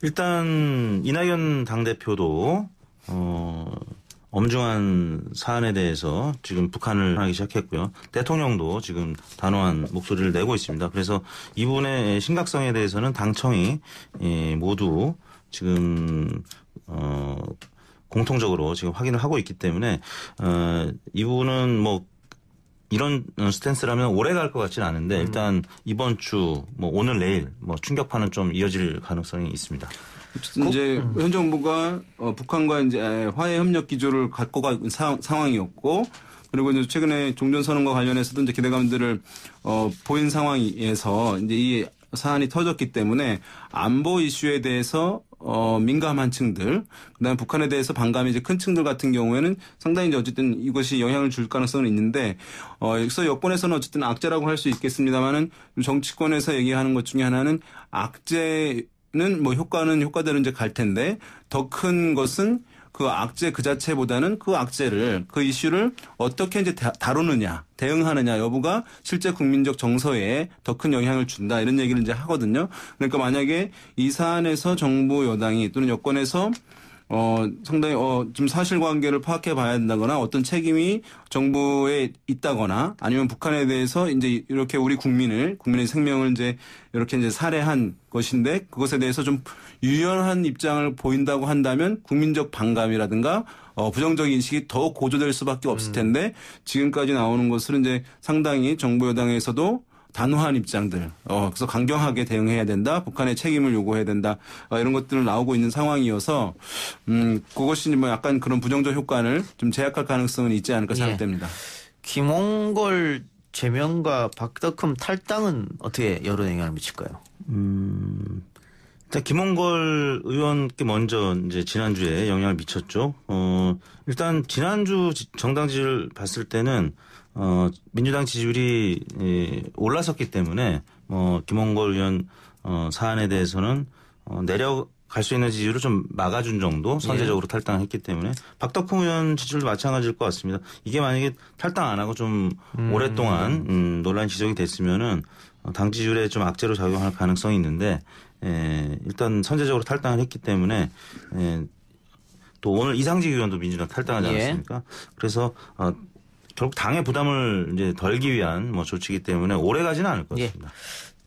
일단 이낙연 당대표도 엄중한 사안에 대해서 지금 북한을 하기 시작했고요. 대통령도 지금 단호한 목소리를 내고 있습니다. 그래서 이 부분의 심각성에 대해서는 당청이 모두 지금 공통적으로 지금 확인을 하고 있기 때문에 이 부분은 뭐 이런 스탠스라면 오래 갈 것 같지는 않은데 일단 이번 주 뭐 오늘 내일 뭐 충격파는 좀 이어질 가능성이 있습니다. 이제 현 정부가 북한과 이제 화해 협력 기조를 갖고 간 상황이었고 그리고 이제 최근에 종전선언과 관련해서도 이제 기대감들을 보인 상황에서 이제 이 사안이 터졌기 때문에 안보 이슈에 대해서 민감한 층들, 그다음에 북한에 대해서 반감이 이제 큰 층들 같은 경우에는 상당히 이제 어쨌든 이것이 영향을 줄 가능성은 있는데, 여기서 여권에서는 어쨌든 악재라고 할 수 있겠습니다만은 정치권에서 얘기하는 것 중에 하나는 악재는 뭐 효과대로 이제 갈 텐데 더 큰 것은 그 악재 그 자체보다는 그 악재를, 그 이슈를 어떻게 이제 다루느냐, 대응하느냐 여부가 실제 국민적 정서에 더 큰 영향을 준다, 이런 얘기를 이제 하거든요. 그러니까 만약에 이 사안에서 정부 여당이 또는 여권에서 상당히 좀 사실관계를 파악해 봐야 된다거나 어떤 책임이 정부에 있다거나 아니면 북한에 대해서 이제 이렇게 우리 국민의 생명을 이제 이렇게 이제 살해한 것인데 그것에 대해서 좀 유연한 입장을 보인다고 한다면 국민적 반감이라든가 부정적 인식이 더 고조될 수밖에 없을 텐데 지금까지 나오는 것은 이제 상당히 정부 여당에서도 단호한 입장들, 그래서 강경하게 대응해야 된다, 북한의 책임을 요구해야 된다, 이런 것들을 나오고 있는 상황이어서, 그것이 뭐 약간 그런 부정적 효과를 좀 제약할 가능성은 있지 않을까 생각됩니다. 김홍걸 제명과 박덕흠 탈당은 어떻게 여론에 영향을 미칠까요? 일단 김홍걸 의원께 먼저 이제 지난주에 영향을 미쳤죠. 일단 지난주 정당 지지를 봤을 때는 민주당 지지율이 올라섰기 때문에 김홍걸 의원 사안에 대해서는 내려갈 수 있는 지지율을 좀 막아준 정도 선제적으로 탈당했기 때문에 박덕흠 의원 지지율도 마찬가지일 것 같습니다. 이게 만약에 탈당 안 하고 좀 오랫동안 논란이 지적이 됐으면은 당 지지율에 좀 악재로 작용할 가능성이 있는데 일단 선제적으로 탈당을 했기 때문에 또 오늘 이상직 의원도 민주당 탈당하지 않았습니까? 그래서 결국 당의 부담을 이제 덜기 위한 조치이기 때문에 오래 가지는 않을 것 같습니다.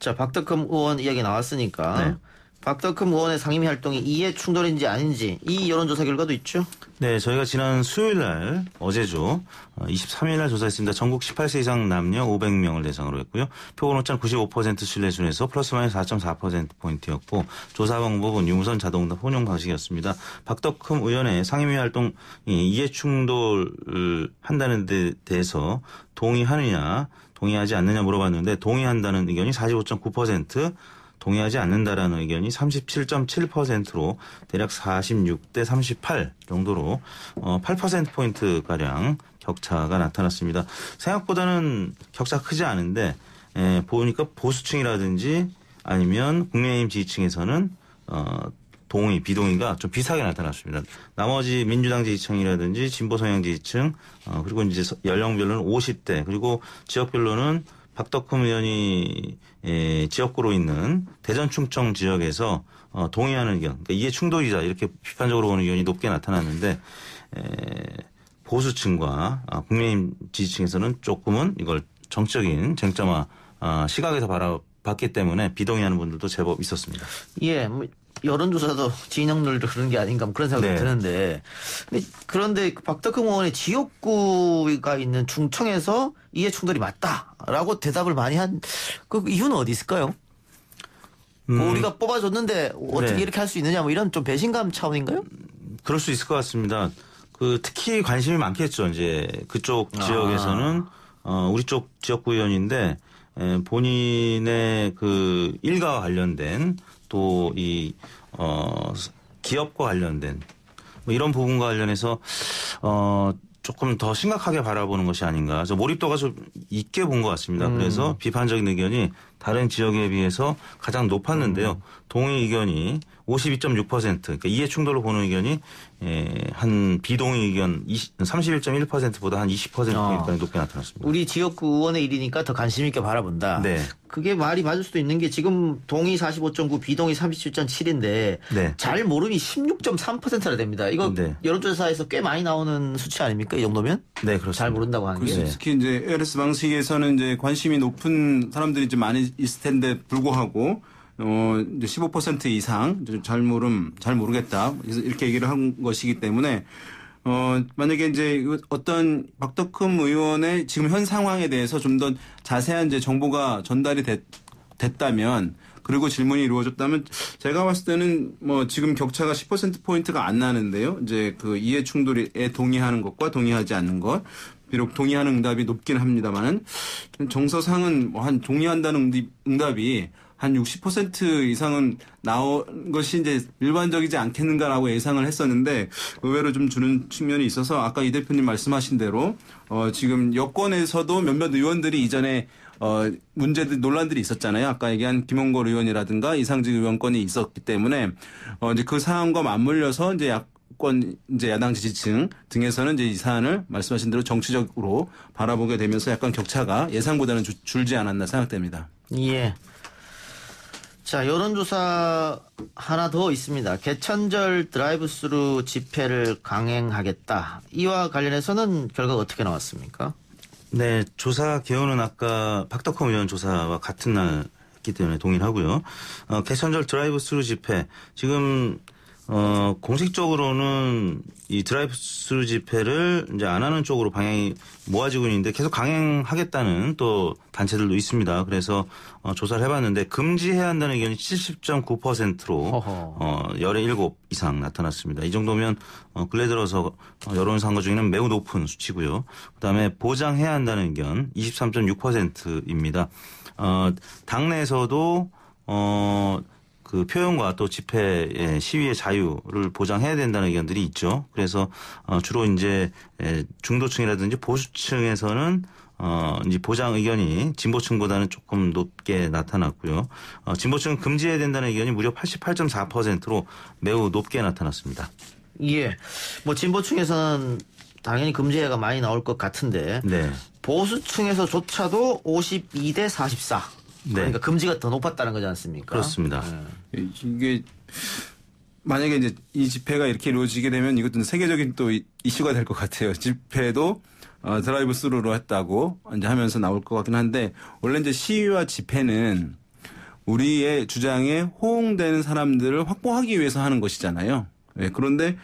자, 박덕흠 의원 이야기 나왔으니까 박덕흠 의원의 상임위 활동이 이해 충돌인지 아닌지 이 여론조사 결과도 있죠? 네, 저희가 지난 수요일 날 어제죠. 23일 날 조사했습니다. 전국 18세 이상 남녀 500명을 대상으로 했고요. 표본오차는 95% 신뢰 순에서 플러스 마이너스 4.4%포인트였고 조사 방법은 유무선 자동응답 혼용 방식이었습니다. 박덕흠 의원의 상임위 활동이 이해 충돌을 한다는 데 대해서 동의하느냐 동의하지 않느냐 물어봤는데 동의한다는 의견이 45.9%, 동의하지 않는다라는 의견이 37.7%로 대략 46대 38 정도로 8%포인트가량 격차가 나타났습니다. 생각보다는 격차가 크지 않은데 보니까 보수층이라든지 아니면 국민의힘 지지층에서는 동의, 비동의가 좀 비슷하게 나타났습니다. 나머지 민주당 지지층이라든지 진보 성향 지지층 그리고 이제 연령별로는 50대 그리고 지역별로는 박덕흠 의원이 지역구로 있는 대전 충청 지역에서 동의하는 의견, 그러니까 이해 충돌이다 이렇게 비판적으로 보는 의견이 높게 나타났는데 보수층과 국민의힘 지지층에서는 조금은 이걸 정적인 쟁점화 시각에서 바라봤기 때문에 비동의하는 분들도 제법 있었습니다. 예, 여론조사도 진영률도 그런 게 아닌가 그런 생각이 드는데 그런데 박덕흠 의원의 지역구가 있는 충청에서 이해 충돌이 맞다라고 대답을 많이 한 그 이유는 어디 있을까요? 우리가 뽑아줬는데 어떻게 이렇게 할 수 있느냐 이런 좀 배신감 차원인가요? 그럴 수 있을 것 같습니다. 특히 관심이 많겠죠. 이제 그쪽 지역에서는 우리 쪽 지역구 의원인데 본인의 그 일가와 관련된 또 이 기업과 관련된 이런 부분과 관련해서 조금 더 심각하게 바라보는 것이 아닌가. 그래서 몰입도가 좀 있게 본 것 같습니다. 그래서 비판적인 의견이 다른 지역에 비해서 가장 높았는데요. 동의 의견이 52.6%, 그러니까 이해 충돌로 보는 의견이 한 비동의 의견 31.1%보다 한 20%포인트까지 높게 나타났습니다. 우리 지역구 의원의 일이니까 더 관심 있게 바라본다. 네. 그게 말이 맞을 수도 있는 게 지금 동의 45.9, 비동의 37.7인데 잘 모름이 16.3%나 됩니다. 이거 여론조사에서 꽤 많이 나오는 수치 아닙니까? 이 정도면? 네, 그렇습니다. 잘 모른다고 하는 게. 특히 이제 ARS 방식에서는 이제 관심이 높은 사람들이 좀 많이 있을 텐데 불구하고 이제 15% 이상 잘 모르겠다 이렇게 얘기를 한 것이기 때문에 만약에 이제 어떤 박덕흠 의원의 지금 현 상황에 대해서 좀 더 자세한 이제 정보가 전달이 됐다면 그리고 질문이 이루어졌다면 제가 봤을 때는 지금 격차가 10%포인트가 안 나는데요. 이제 그 이해 충돌에 동의하는 것과 동의하지 않는 것. 비록 동의하는 응답이 높긴 합니다만은 정서상은 한 동의한다는 응답이 한 60% 이상은 나온 것이 이제 일반적이지 않겠는가라고 예상을 했었는데 의외로 좀 주는 측면이 있어서 아까 이 대표님 말씀하신 대로 지금 여권에서도 몇몇 의원들이 이전에 문제들 논란들이 있었잖아요. 아까 얘기한 김홍걸 의원이라든가 이상직 의원권이 있었기 때문에 이제 그 사안과 맞물려서 이제 이제 야당 지지층 등에서는 이제 이 사안을 말씀하신 대로 정치적으로 바라보게 되면서 약간 격차가 예상보다는 줄지 않았나 생각됩니다. 예. 자, 여론조사 하나 더 있습니다. 개천절 드라이브스루 집회를 강행하겠다. 이와 관련해서는 결과가 어떻게 나왔습니까? 네, 조사 개요는 아까 박덕흠 의원 조사와 같은 날 했기 때문에 동일하고요. 개천절 드라이브스루 집회 지금 공식적으로는 이 드라이브스루 집회를 이제 안 하는 쪽으로 방향이 모아지고 있는데 계속 강행하겠다는 또 단체들도 있습니다. 그래서 조사를 해봤는데 금지해야 한다는 의견이 70.9%로 열의 7 이상 나타났습니다. 이 정도면 근래 들어서 여론선거 중에는 매우 높은 수치고요. 그다음에 보장해야 한다는 의견 23.6%입니다. 당내에서도 그 표현과 또 집회 시위의 자유를 보장해야 된다는 의견들이 있죠. 그래서 주로 이제 중도층이라든지 보수층에서는 이제 보장 의견이 진보층보다는 조금 높게 나타났고요. 진보층은 금지해야 된다는 의견이 무려 88.4%로 매우 높게 나타났습니다. 예. 뭐 진보층에서는 당연히 금지해가 많이 나올 것 같은데 네. 보수층에서조차도 52대 44. 그러니까 네. 금지가 더 높았다는 거지 않습니까? 그렇습니다. 이게 만약에 이제 이 집회가 이렇게 이루어지게 되면 이것도 세계적인 또 이슈가 될 것 같아요. 집회도 드라이브 스루로 했다고 이제 하면서 나올 것 같긴 한데 원래 이제 시위와 집회는 우리의 주장에 호응되는 사람들을 확보하기 위해서 하는 것이잖아요. 네, 그런데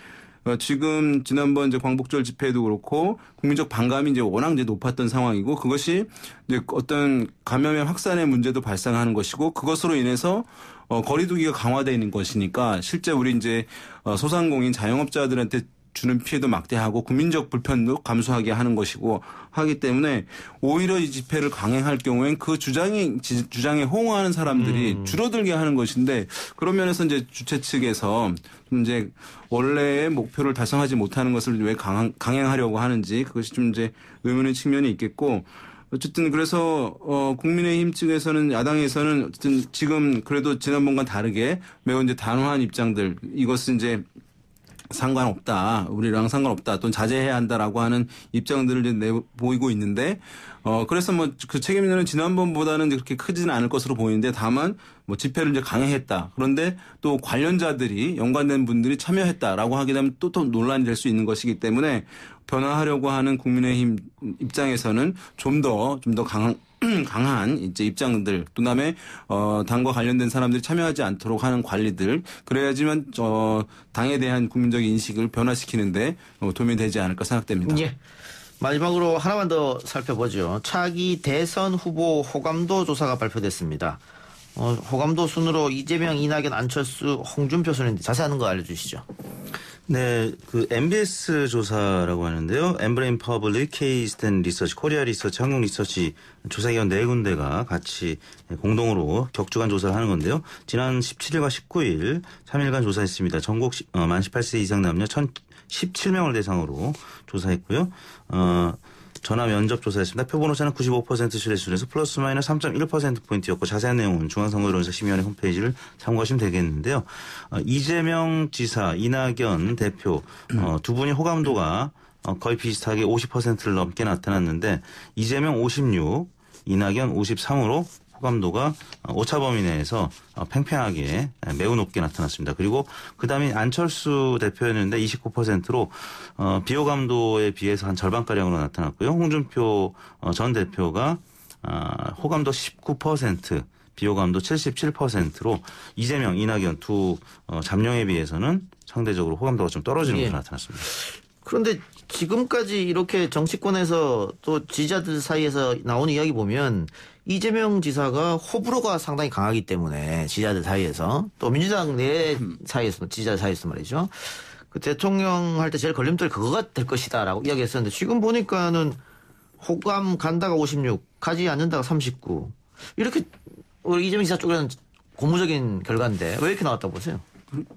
지금 지난번 이제 광복절 집회도 그렇고 국민적 반감이 이제 워낙 이제 높았던 상황이고 그것이 이제 어떤 감염의 확산의 문제도 발생하는 것이고 그것으로 인해서 거리두기가 강화되어 있는 것이니까 실제 우리 이제 소상공인 자영업자들한테 주는 피해도 막대하고 국민적 불편도 감소하게 하는 것이고 하기 때문에 오히려 이 집회를 강행할 경우엔 그 주장에 호응하는 사람들이 줄어들게 하는 것인데 그런 면에서 이제 주최 측에서 이제 원래의 목표를 달성하지 못하는 것을 왜 강행하려고 하는지 그것이 좀 이제 의문의 측면이 있겠고 어쨌든 그래서 국민의힘 측에서는 야당에서는 어쨌든 지금 그래도 지난번과 다르게 매우 이제 단호한 입장들 이것은 이제 상관없다. 우리랑 상관없다. 또는 자제해야 한다라고 하는 입장들을 이제 보이고 있는데, 그래서 뭐 그 책임론은 지난번보다는 그렇게 크지는 않을 것으로 보이는데 다만 뭐 집회를 이제 강행했다. 그런데 또 관련자들이 연관된 분들이 참여했다라고 하게 되면 또 논란이 될 수 있는 것이기 때문에 변화하려고 하는 국민의힘 입장에서는 좀 더 강한 이제 입장들, 또 다음에 당과 관련된 사람들이 참여하지 않도록 하는 관리들, 그래야지만 당에 대한 국민적인 인식을 변화시키는데 도움이 되지 않을까 생각됩니다. 예. 마지막으로 하나만 더 살펴보죠. 차기 대선 후보 호감도 조사가 발표됐습니다. 호감도 순으로 이재명, 이낙연, 안철수, 홍준표 순인데 자세한 거 알려주시죠. 네, 그 MBS 조사라고 하는데요. 엠브레인 퍼블릭, K-스탠 리서치, 코리아 리서치, 한국 리서치 조사기관 4군데가 같이 공동으로 격주간 조사를 하는 건데요. 지난 17일과 19일 3일간 조사했습니다. 전국 만 18세 이상 남녀 1,017명을 대상으로 조사했고요. 전화 면접 조사했습니다. 표본오차는 95% 신뢰수준에서 플러스 마이너스 3.1%포인트였고 자세한 내용은 중앙선거여론조사 심의위원회 홈페이지를 참고하시면 되겠는데요. 이재명 지사, 이낙연 대표 두 분이 호감도가 거의 비슷하게 50%를 넘게 나타났는데 이재명 56, 이낙연 53으로 호감도가 오차 범위 내에서 팽팽하게 매우 높게 나타났습니다. 그리고 그다음에 안철수 대표였는데 29%로 비호감도에 비해서 한 절반가량으로 나타났고요. 홍준표 전 대표가 호감도 19%, 비호감도 77%로 이재명, 이낙연 두 잠룡에 비해서는 상대적으로 호감도가 좀 떨어지는 것으로 나타났습니다. 그런데 지금까지 이렇게 정치권에서 또 지지자들 사이에서 나오는 이야기 보면 이재명 지사가 호불호가 상당히 강하기 때문에 지지자들 사이에서 또 민주당 내 사이에서 지지자 사이에서 말이죠. 그 대통령 할 때 제일 걸림돌이 그거가 될 것이다라고 이야기했었는데 지금 보니까는 호감 간다가 56, 가지 않는다가 39 이렇게 우리 이재명 지사 쪽에는 고무적인 결과인데 왜 이렇게 나왔다고 보세요?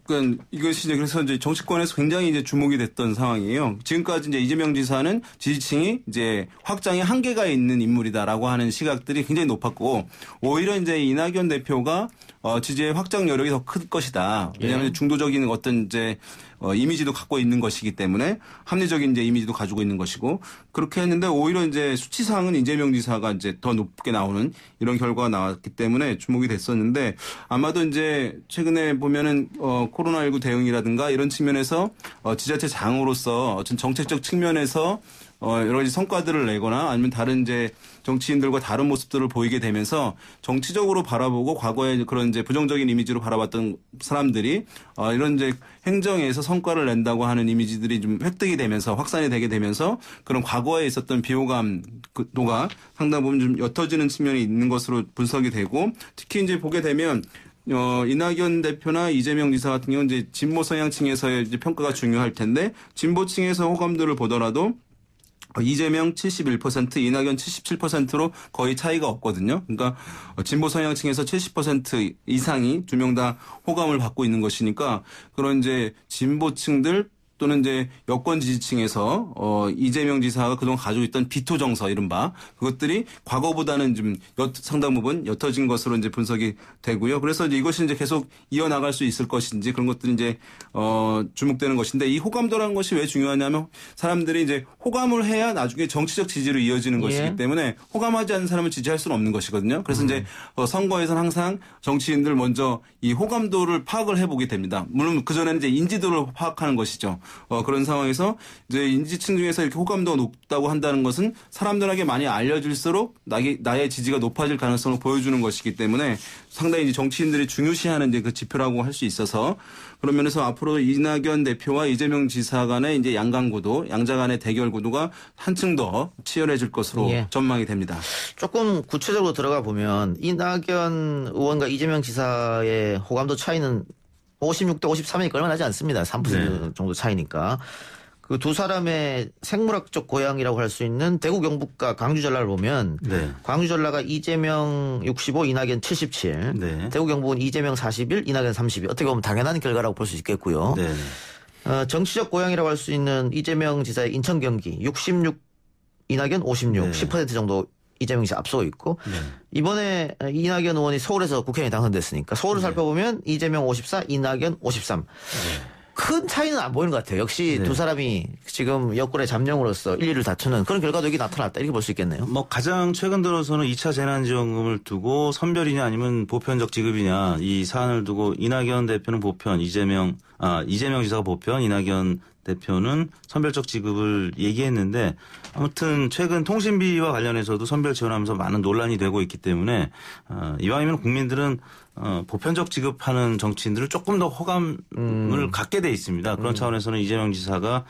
그러니까 이것이 이제 그래서 이제 정치권에서 굉장히 이제 주목이 됐던 상황이에요. 지금까지 이제 이재명 지사는 지지층이 이제 확장의 한계가 있는 인물이다라고 하는 시각들이 굉장히 높았고 오히려 이제 이낙연 대표가 지지의 확장 여력이 더 클 것이다. 왜냐하면 중도적인 어떤 이제 이미지도 갖고 있는 것이기 때문에 합리적인 이제 이미지도 가지고 있는 것이고 그렇게 했는데 오히려 이제 수치상은 이재명 지사가 이제 더 높게 나오는 이런 결과가 나왔기 때문에 주목이 됐었는데 아마도 이제 최근에 보면은 코로나19 대응이라든가 이런 측면에서 지자체 장으로서 어떤 정책적 측면에서 여러 가지 성과들을 내거나 아니면 다른 이제 정치인들과 다른 모습들을 보이게 되면서 정치적으로 바라보고 과거에 그런 이제 부정적인 이미지로 바라봤던 사람들이 이런 이제 행정에서 성과를 낸다고 하는 이미지들이 좀 획득이 되면서 확산이 되게 되면서 그런 과거에 있었던 비호감도가 상당 부분 좀 옅어지는 측면이 있는 것으로 분석이 되고 특히 이제 보게 되면 이낙연 대표나 이재명 지사 같은 경우는 이제 진보 성향층에서의 이제 평가가 중요할 텐데 진보층에서 호감도를 보더라도 이재명 71%, 이낙연 77%로 거의 차이가 없거든요. 그러니까 진보 성향층에서 70% 이상이 두 명 다 호감을 받고 있는 것이니까 그런 이제 진보층들 또는 이제 여권 지지층에서 이재명 지사가 그동안 가지고 있던 비토 정서 이른바 그것들이 과거보다는 좀 상당 부분 옅어진 것으로 이제 분석이 되고요. 그래서 이제 이것이 이제 계속 이어나갈 수 있을 것인지 그런 것들이 이제 주목되는 것인데 이 호감도라는 것이 왜 중요하냐면 사람들이 이제 호감을 해야 나중에 정치적 지지로 이어지는 것이기 때문에 호감하지 않는 사람을 지지할 수는 없는 것이거든요. 그래서 이제 선거에서는 항상 정치인들 먼저 이 호감도를 파악을 해보게 됩니다. 물론 그 전에는 이제 인지도를 파악하는 것이죠. 그런 상황에서 이제 인지층 중에서 이렇게 호감도가 높다고 한다는 것은 사람들에게 많이 알려질수록 나의 지지가 높아질 가능성을 보여주는 것이기 때문에 상당히 이제 정치인들이 중요시하는 이제 그 지표라고 할 수 있어서 그런 면에서 앞으로 이낙연 대표와 이재명 지사 간의 이제 양자 간의 대결 구도가 한층 더 치열해질 것으로 전망이 됩니다. 조금 구체적으로 들어가 보면 이낙연 의원과 이재명 지사의 호감도 차이는 56대 53이니까 얼마 나지 않습니다. 3% 정도 차이니까. 그 두 사람의 생물학적 고향이라고 할 수 있는 대구 경북과 광주 전라를 보면 광주 전라가 이재명 65, 이낙연 77. 대구 경북은 이재명 41, 이낙연 32. 어떻게 보면 당연한 결과라고 볼 수 있겠고요. 정치적 고향이라고 할 수 있는 이재명 지사의 인천 경기 66, 이낙연 56, 10% 정도 이재명 씨 앞서고 있고 이번에 이낙연 의원이 서울에서 국회의원이 당선됐으니까 서울을 살펴보면 이재명 54, 이낙연 53. 큰 차이는 안 보이는 것 같아요. 역시 두 사람이 지금 여권의 잠룡으로서 1위를 다투는 그런 결과도 여기 나타났다 이렇게 볼 수 있겠네요. 뭐 가장 최근 들어서는 2차 재난지원금을 두고 선별이냐 아니면 보편적 지급이냐 이 사안을 두고 이낙연 대표는 보편, 이재명 지사가 보편, 이낙연 대표는 선별적 지급을 얘기했는데 아무튼 최근 통신비와 관련해서도 선별 지원하면서 많은 논란이 되고 있기 때문에 이왕이면 국민들은 보편적 지급하는 정치인들을 조금 더 호감을 갖게 돼 있습니다. 그런 차원에서는 이재명 지사가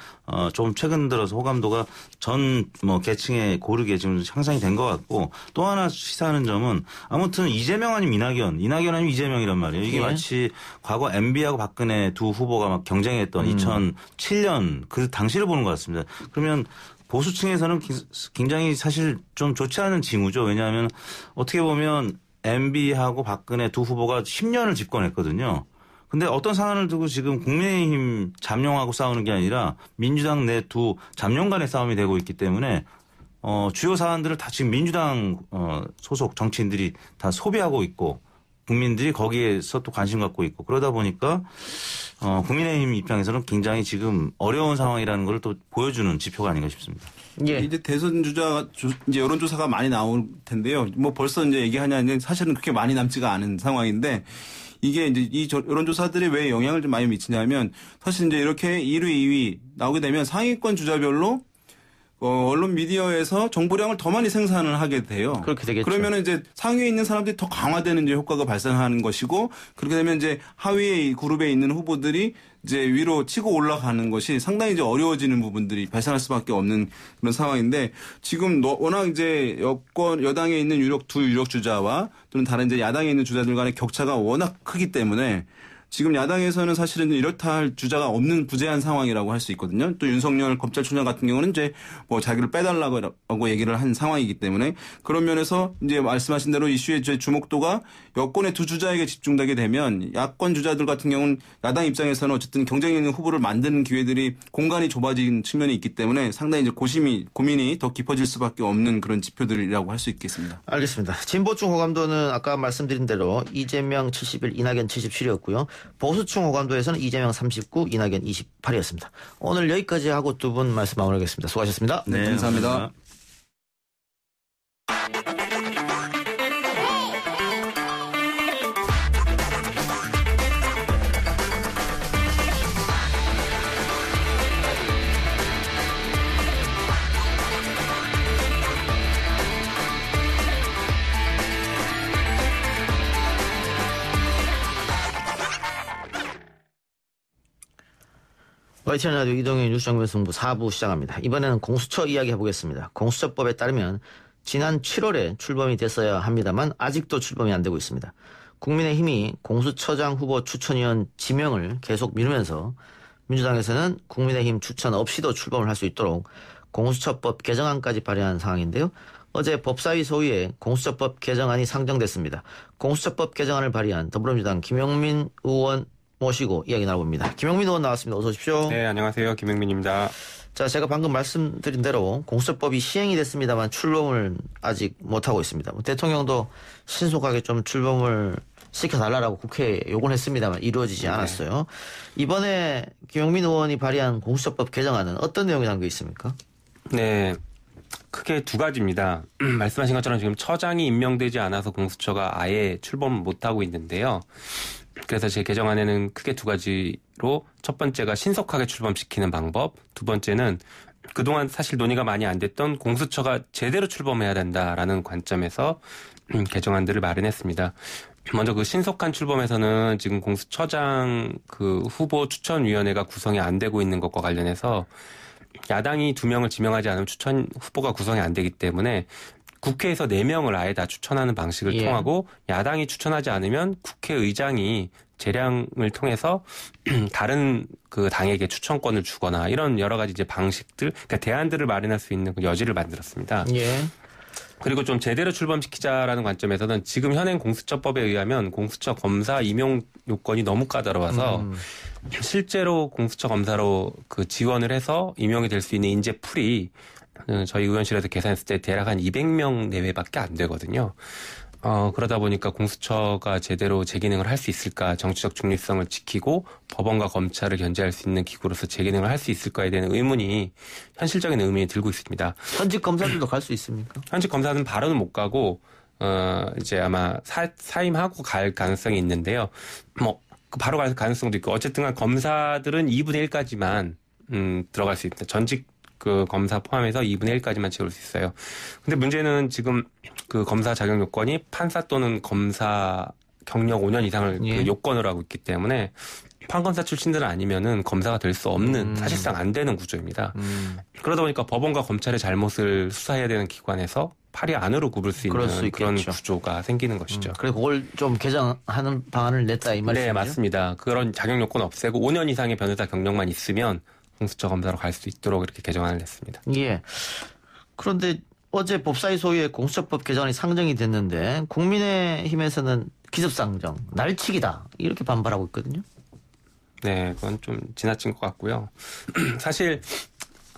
좀 최근 들어서 호감도가 전 계층에 고르게 지금 향상이 된 것 같고 또 하나 시사하는 점은 아무튼 이재명 아니면 이낙연 아니면 이재명이란 말이에요. 이게 마치 과거 MB하고 박근혜 두 후보가 막 경쟁했던 2007년 그 당시를 보는 것 같습니다. 그러면 보수층에서는 굉장히 사실 좀 좋지 않은 징후죠. 왜냐하면 어떻게 보면 MB하고 박근혜 두 후보가 10년을 집권했거든요. 근데 어떤 상황을 두고 지금 국민의힘 잠룡하고 싸우는 게 아니라 민주당 내 두 잠룡 간의 싸움이 되고 있기 때문에 주요 사안들을 다 지금 민주당 소속 정치인들이 다 소비하고 있고 국민들이 거기에서 또 관심 갖고 있고 그러다 보니까 국민의힘 입장에서는 굉장히 지금 어려운 상황이라는 걸 또 보여주는 지표가 아닌가 싶습니다. 이제 대선 주자 이제 여론조사가 많이 나올 텐데요. 뭐 벌써 이제 얘기하냐면 사실은 그렇게 많이 남지가 않은 상황인데 이게 이제 이 여론조사들이 왜 영향을 좀 많이 미치냐면 사실 이제 이렇게 1위, 2위 나오게 되면 상위권 주자별로 언론 미디어에서 정보량을 더 많이 생산을 하게 돼요. 그렇게 되겠죠. 그러면 이제 상위에 있는 사람들이 더 강화되는 이제 효과가 발생하는 것이고 그렇게 되면 이제 하위에 이 그룹에 있는 후보들이 이제 위로 치고 올라가는 것이 상당히 이제 어려워지는 부분들이 발생할 수밖에 없는 그런 상황인데 지금 워낙 이제 여당에 있는 두 유력 주자와 또는 다른 이제 야당에 있는 주자들 간의 격차가 워낙 크기 때문에 지금 야당에서는 사실은 이렇다 할 주자가 없는 부재한 상황이라고 할 수 있거든요. 또 윤석열 검찰총장 같은 경우는 이제 뭐 자기를 빼달라고 얘기를 한 상황이기 때문에 그런 면에서 이제 말씀하신 대로 이슈의 주목도가 여권의 두 주자에게 집중되게 되면 야권 주자들 같은 경우는 야당 입장에서는 어쨌든 경쟁 있는 후보를 만드는 기회들이 공간이 좁아진 측면이 있기 때문에 상당히 이제 고민이 더 깊어질 수밖에 없는 그런 지표들이라고 할 수 있겠습니다. 알겠습니다. 진보층 호감도는 아까 말씀드린 대로 이재명 71, 이낙연 77이었고요. 보수층 호감도에서는 이재명 39, 이낙연 28이었습니다. 오늘 여기까지 하고 두 분 말씀 마무리하겠습니다. 수고하셨습니다. 네, 감사합니다. YTN 라디오 이동현 뉴스 정면 승부 4부 시작합니다. 이번에는 공수처 이야기 해보겠습니다. 공수처법에 따르면 지난 7월에 출범이 됐어야 합니다만 아직도 출범이 안 되고 있습니다. 국민의힘이 공수처장 후보 추천위원 지명을 계속 미루면서 민주당에서는 국민의힘 추천 없이도 출범을 할 수 있도록 공수처법 개정안까지 발의한 상황인데요. 어제 법사위 소위에 공수처법 개정안이 상정됐습니다. 공수처법 개정안을 발의한 더불어민주당 김용민 의원 모시고 이야기 나눠봅니다. 김용민 의원 나왔습니다. 어서 오십시오. 네, 안녕하세요. 김용민입니다. 자, 제가 방금 말씀드린 대로 공수처법이 시행이 됐습니다만 출범을 아직 못하고 있습니다. 대통령도 신속하게 좀 출범을 시켜달라고 국회에 요구를 했습니다만 이루어지지 않았어요. 이번에 김용민 의원이 발의한 공수처법 개정안은 어떤 내용이 담겨 있습니까? 네, 크게 두 가지입니다. 말씀하신 것처럼 지금 처장이 임명되지 않아서 공수처가 아예 출범 못하고 있는데요. 그래서 제 개정안에는 크게 두 가지로 첫 번째가 신속하게 출범시키는 방법, 두 번째는 그동안 사실 논의가 많이 안 됐던 공수처가 제대로 출범해야 된다라는 관점에서 개정안들을 마련했습니다. 먼저 그 신속한 출범에서는 지금 공수처장 그 후보 추천위원회가 구성이 안 되고 있는 것과 관련해서 야당이 2명을 지명하지 않으면 추천 후보가 구성이 안 되기 때문에 국회에서 4명을 아예 다 추천하는 방식을 통하고 야당이 추천하지 않으면 국회의장이 재량을 통해서 다른 그 당에게 추천권을 주거나 이런 여러 가지 이제 방식들, 그러니까 대안들을 마련할 수 있는 그 여지를 만들었습니다. 예. 그리고 좀 제대로 출범시키자라는 관점에서는 지금 현행 공수처법에 의하면 공수처 검사 임용 요건이 너무 까다로워서 실제로 공수처 검사로 그 지원을 해서 임용이 될 수 있는 인재풀이 저희 의원실에서 계산했을 때 대략 한 200명 내외밖에 안 되거든요. 그러다 보니까 공수처가 제대로 제 기능을 할 수 있을까, 정치적 중립성을 지키고 법원과 검찰을 견제할 수 있는 기구로서 제 기능을 할 수 있을까에 대한 의문이, 현실적인 의문이 들고 있습니다. 현직 검사들도 갈 수 있습니까? 현직 검사는 바로는 못 가고 이제 아마 사임하고 갈 가능성이 있는데요. 뭐 바로 갈 가능성도 있고, 어쨌든 검사들은 2분의 1까지만 들어갈 수 있습니다. 전직 그 검사 포함해서 2분의 1까지만 채울 수 있어요. 근데 문제는 지금 그 검사 자격 요건이 판사 또는 검사 경력 5년 이상을 그 요건으로 하고 있기 때문에 판검사 출신들은 아니면은 검사가 될 수 없는, 사실상 안 되는 구조입니다. 그러다 보니까 법원과 검찰의 잘못을 수사해야 되는 기관에서 팔이 안으로 굽을 수 있는 그런 구조가 생기는 것이죠. 그래서 그걸 좀 개정하는 방안을 냈다 이 말씀이죠? 네, 맞습니다. 그런 자격 요건 없애고 5년 이상의 변호사 경력만 있으면 공수처 검사로 갈 수 있도록 이렇게 개정안을 냈습니다. 예. 그런데 어제 법사위 소위에 공수처법 개정안이 상정이 됐는데 국민의힘에서는 기습상정, 날치기다 이렇게 반발하고 있거든요. 네, 그건 좀 지나친 것 같고요. 사실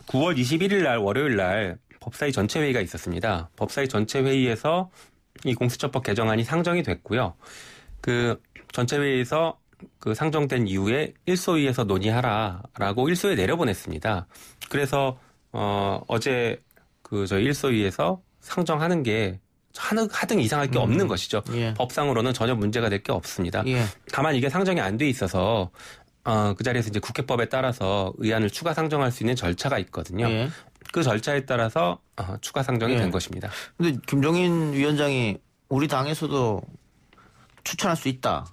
9월 21일 날 월요일 날 법사위 전체 회의가 있었습니다. 법사위 전체 회의에서 이 공수처법 개정안이 상정이 됐고요. 그 전체 회의에서 그 상정된 이후에 1소위에서 논의하라라고 1소위에 내려보냈습니다. 그래서 어제 그 저희 1소위에서 상정하는 게 하등 이상할 게 없는 것이죠. 예. 법상으로는 전혀 문제가 될 게 없습니다. 예. 다만 이게 상정이 안 돼 있어서 그 자리에서 이제 국회법에 따라서 의안을 추가 상정할 수 있는 절차가 있거든요. 예. 그 절차에 따라서 추가 상정이 된 것입니다. 근데 김종인 위원장이 우리 당에서도 추천할 수 있다.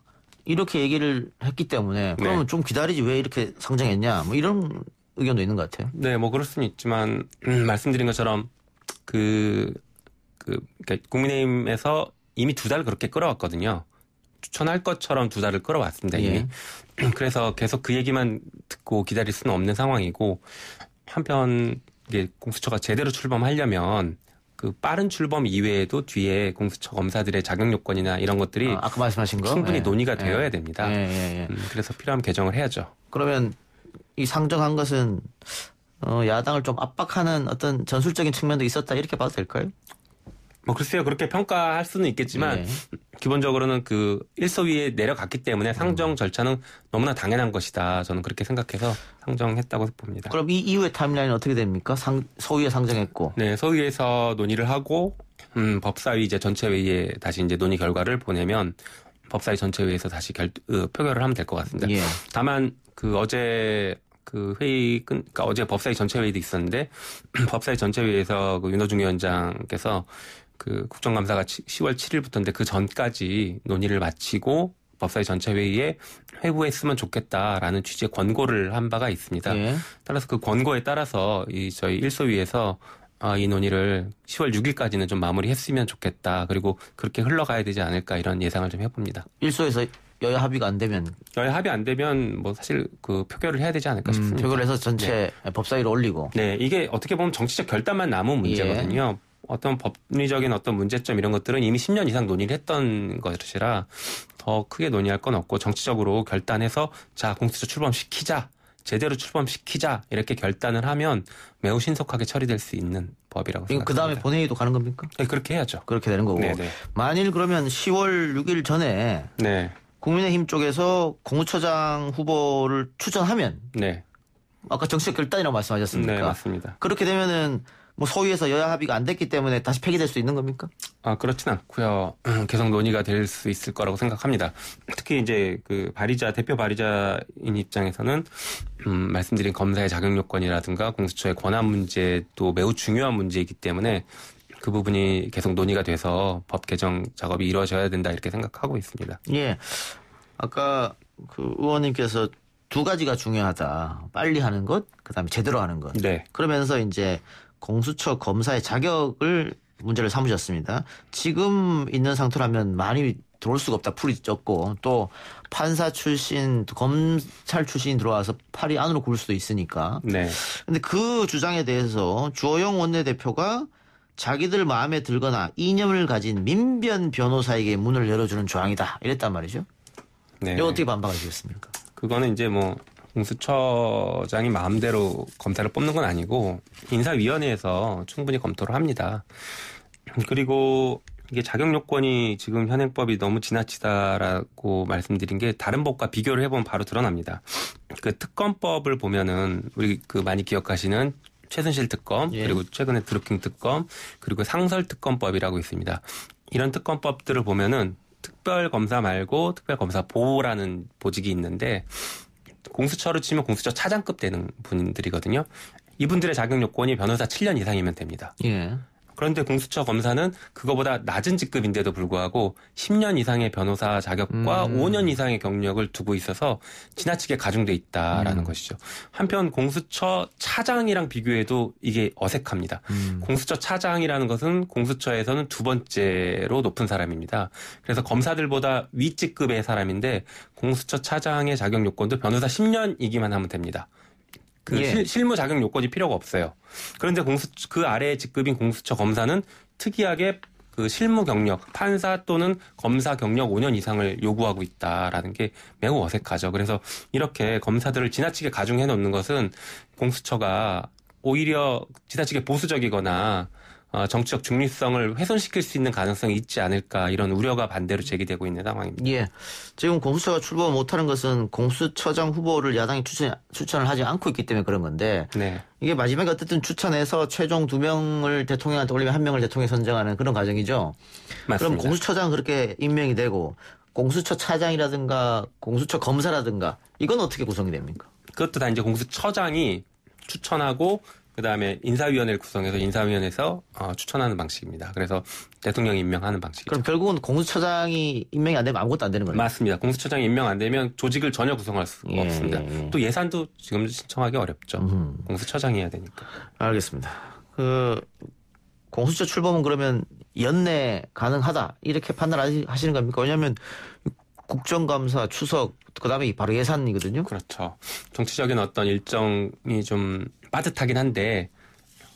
이렇게 얘기를 했기 때문에 그러면 좀 기다리지 왜 이렇게 상정했냐 뭐 이런 의견도 있는 것 같아요. 네, 뭐 그럴 수는 있지만 말씀드린 것처럼 그러니까 국민의힘에서 이미 2달 그렇게 끌어왔거든요. 추천할 것처럼 2달을 끌어왔습니다. 이미. 그래서 계속 그 얘기만 듣고 기다릴 수는 없는 상황이고 한편 이게 공수처가 제대로 출범하려면 그 빠른 출범 이외에도 뒤에 공수처 검사들의 자격 요건이나 이런 것들이 아까 말씀하신 거 충분히 논의가 되어야 됩니다. 그래서 필요하면 개정을 해야죠. 그러면 이 상정한 것은 야당을 좀 압박하는 어떤 전술적인 측면도 있었다 이렇게 봐도 될까요? 뭐 글쎄요, 그렇게 평가할 수는 있겠지만 기본적으로는 그 일소위에 내려갔기 때문에 상정 절차는 너무나 당연한 것이다. 저는 그렇게 생각해서 상정했다고 봅니다. 그럼 이 이후의 타임라인은 어떻게 됩니까? 소위에 상정했고. 네, 소위에서 논의를 하고 법사위 이제 전체회의에 다시 이제 논의 결과를 보내면 법사위 전체회의에서 다시 표결을 하면 될 것 같습니다. 다만 그 어제 그 회의 그러니까 어제 법사위 전체회의도 있었는데 법사위 전체회의에서 그 윤호중 위원장께서 그 국정감사가 10월 7일부터인데 그 전까지 논의를 마치고 법사위 전체회의에 회부했으면 좋겠다라는 취지의 권고를 한 바가 있습니다. 따라서 그 권고에 따라서 저희 일소위에서 이 논의를 10월 6일까지는 좀 마무리했으면 좋겠다. 그리고 그렇게 흘러가야 되지 않을까 이런 예상을 좀 해봅니다. 일소에서 여야 합의가 안 되면? 여야 합의 안 되면 뭐 사실 그 표결을 해야 되지 않을까 싶습니다. 표결을 해서 전체 법사위로 올리고. 네, 이게 어떻게 보면 정치적 결단만 남은 문제거든요. 어떤 법리적인 어떤 문제점 이런 것들은 이미 10년 이상 논의를 했던 것이라 더 크게 논의할 건 없고 정치적으로 결단해서 자 공수처 출범시키자. 제대로 출범시키자 이렇게 결단을 하면 매우 신속하게 처리될 수 있는 법이라고 생각합니다. 그 다음에 본회의도 가는 겁니까? 네, 그렇게 해야죠. 그렇게 되는 거고. 만일 그러면 10월 6일 전에 국민의힘 쪽에서 공수처장 후보를 추천하면 아까 정치적 결단이라고 말씀하셨습니까? 네, 맞습니다. 그렇게 되면은 뭐 소위에서 여야 합의가 안 됐기 때문에 다시 폐기될 수 있는 겁니까? 그렇진 않고요. 계속 논의가 될 수 있을 거라고 생각합니다. 특히 이제 그 대표 발의자인 입장에서는 말씀드린 검사의 자격 요건이라든가 공수처의 권한 문제도 매우 중요한 문제이기 때문에 그 부분이 계속 논의가 돼서 법 개정 작업이 이루어져야 된다 이렇게 생각하고 있습니다. 예. 아까 그 의원님께서 2가지가 중요하다. 빨리 하는 것, 그다음에 제대로 하는 것. 그러면서 이제 공수처 검사의 자격을 문제를 삼으셨습니다. 지금 있는 상태라면 많이 들어올 수가 없다. 풀이 적고 또 판사 출신, 검찰 출신이 들어와서 팔이 안으로 굴 수도 있으니까. 근데 그 주장에 대해서 주호영 원내대표가 자기들 마음에 들거나 이념을 가진 민변 변호사에게 문을 열어주는 조항이다. 이랬단 말이죠. 이거 어떻게 반박하시겠습니까? 그거는 이제 뭐 공수처장이 마음대로 검사를 뽑는 건 아니고 인사위원회에서 충분히 검토를 합니다. 그리고 이게 자격 요건이 지금 현행법이 너무 지나치다라고 말씀드린 게 다른 법과 비교를 해보면 바로 드러납니다. 그 특검법을 보면은 우리 그 많이 기억하시는 최순실 특검 그리고 최근에 드루킹 특검 그리고 상설 특검법이라고 있습니다. 이런 특검법들을 보면은 특별검사 말고 특별검사 보호라는 보직이 있는데 공수처로 치면 공수처 차장급 되는 분들이거든요. 이분들의 자격 요건이 변호사 7년 이상이면 됩니다. 그런데 공수처 검사는 그거보다 낮은 직급인데도 불구하고 10년 이상의 변호사 자격과 5년 이상의 경력을 두고 있어서 지나치게 가중돼 있다라는 것이죠. 한편 공수처 차장이랑 비교해도 이게 어색합니다. 공수처 차장이라는 것은 공수처에서는 2번째로 높은 사람입니다. 그래서 검사들보다 윗직급의 사람인데 공수처 차장의 자격 요건도 변호사 10년이기만 하면 됩니다. 실무 자격 요건이 필요가 없어요. 그런데 그 아래의 직급인 공수처 검사는 특이하게 그 실무 경력, 판사 또는 검사 경력 5년 이상을 요구하고 있다라는 게 매우 어색하죠. 그래서 이렇게 검사들을 지나치게 가중해 놓는 것은 공수처가 오히려 지나치게 보수적이거나 정치적 중립성을 훼손시킬 수 있는 가능성이 있지 않을까 이런 우려가 반대로 제기되고 있는 상황입니다. 지금 공수처가 출범 못하는 것은 공수처장 후보를 야당이 추천을 하지 않고 있기 때문에 그런 건데 이게 마지막에 어쨌든 추천해서 최종 2명을 대통령한테 올리면 1명을 대통령이 선정하는 그런 과정이죠. 맞습니다. 그럼 공수처장은 그렇게 임명이 되고 공수처 차장이라든가 공수처 검사라든가 이건 어떻게 구성이 됩니까? 그것도 다 이제 공수처장이 추천하고 그다음에 인사위원회를 구성해서 인사위원회에서 추천하는 방식입니다. 그래서 대통령이 임명하는 방식이죠. 그럼 결국은 공수처장이 임명이 안 되면 아무것도 안 되는 거예요? 맞습니다. 공수처장이 임명 안 되면 조직을 전혀 구성할 수가 없습니다. 또 예산도 지금 신청하기 어렵죠. 공수처장이 해야 되니까. 알겠습니다. 공수처 출범은 그러면 연내 가능하다 이렇게 판단하시는 겁니까? 왜냐하면 국정감사, 추석, 그다음에 바로 예산이거든요. 그렇죠. 정치적인 어떤 일정이 좀 빠듯하긴 한데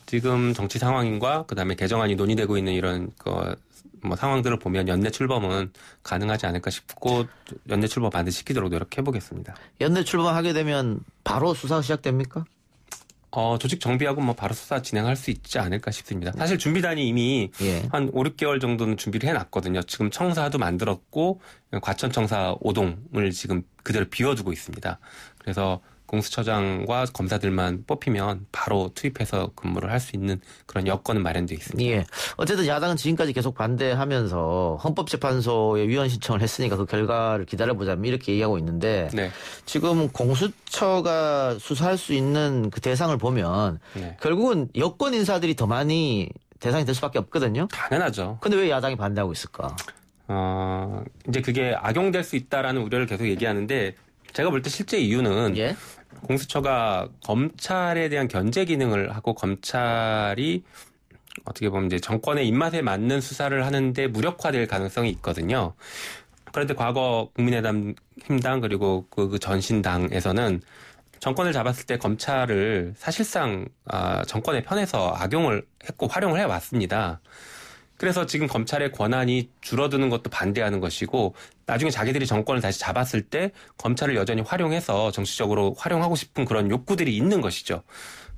지금 정치 상황인과 그다음에 개정안이 논의되고 있는 이런 뭐 상황들을 보면 연내 출범은 가능하지 않을까 싶고 연내 출범 반드시 시키도록 노력해 보겠습니다. 연내 출범하게 되면 바로 수사 시작됩니까? 조직 정비하고 뭐 바로 수사 진행할 수 있지 않을까 싶습니다. 사실 준비단이 이미 한 5, 6개월 정도는 준비를 해놨거든요. 지금 청사도 만들었고 과천청사 5동을 지금 그대로 비워두고 있습니다. 그래서 공수처장과 검사들만 뽑히면 바로 투입해서 근무를 할 수 있는 그런 여건은 마련되어 있습니다. 예. 어쨌든 야당은 지금까지 계속 반대하면서 헌법재판소에 위헌 신청을 했으니까 그 결과를 기다려보자면 이렇게 얘기하고 있는데 네. 지금 공수처가 수사할 수 있는 그 대상을 보면 네. 결국은 여권 인사들이 더 많이 대상이 될 수밖에 없거든요. 당연하죠. 근데 왜 야당이 반대하고 있을까? 이제 그게 악용될 수 있다라는 우려를 계속 얘기하는데 제가 볼 때 실제 이유는 공수처가 검찰에 대한 견제 기능을 하고 검찰이 어떻게 보면 이제 정권의 입맛에 맞는 수사를 하는데 무력화될 가능성이 있거든요. 그런데 과거 국민의당 힘당 그리고 그 전신당에서는 정권을 잡았을 때 검찰을 사실상 정권의 편에서 악용을 했고 활용을 해왔습니다. 그래서 지금 검찰의 권한이 줄어드는 것도 반대하는 것이고 나중에 자기들이 정권을 다시 잡았을 때 검찰을 여전히 활용해서 정치적으로 활용하고 싶은 그런 욕구들이 있는 것이죠.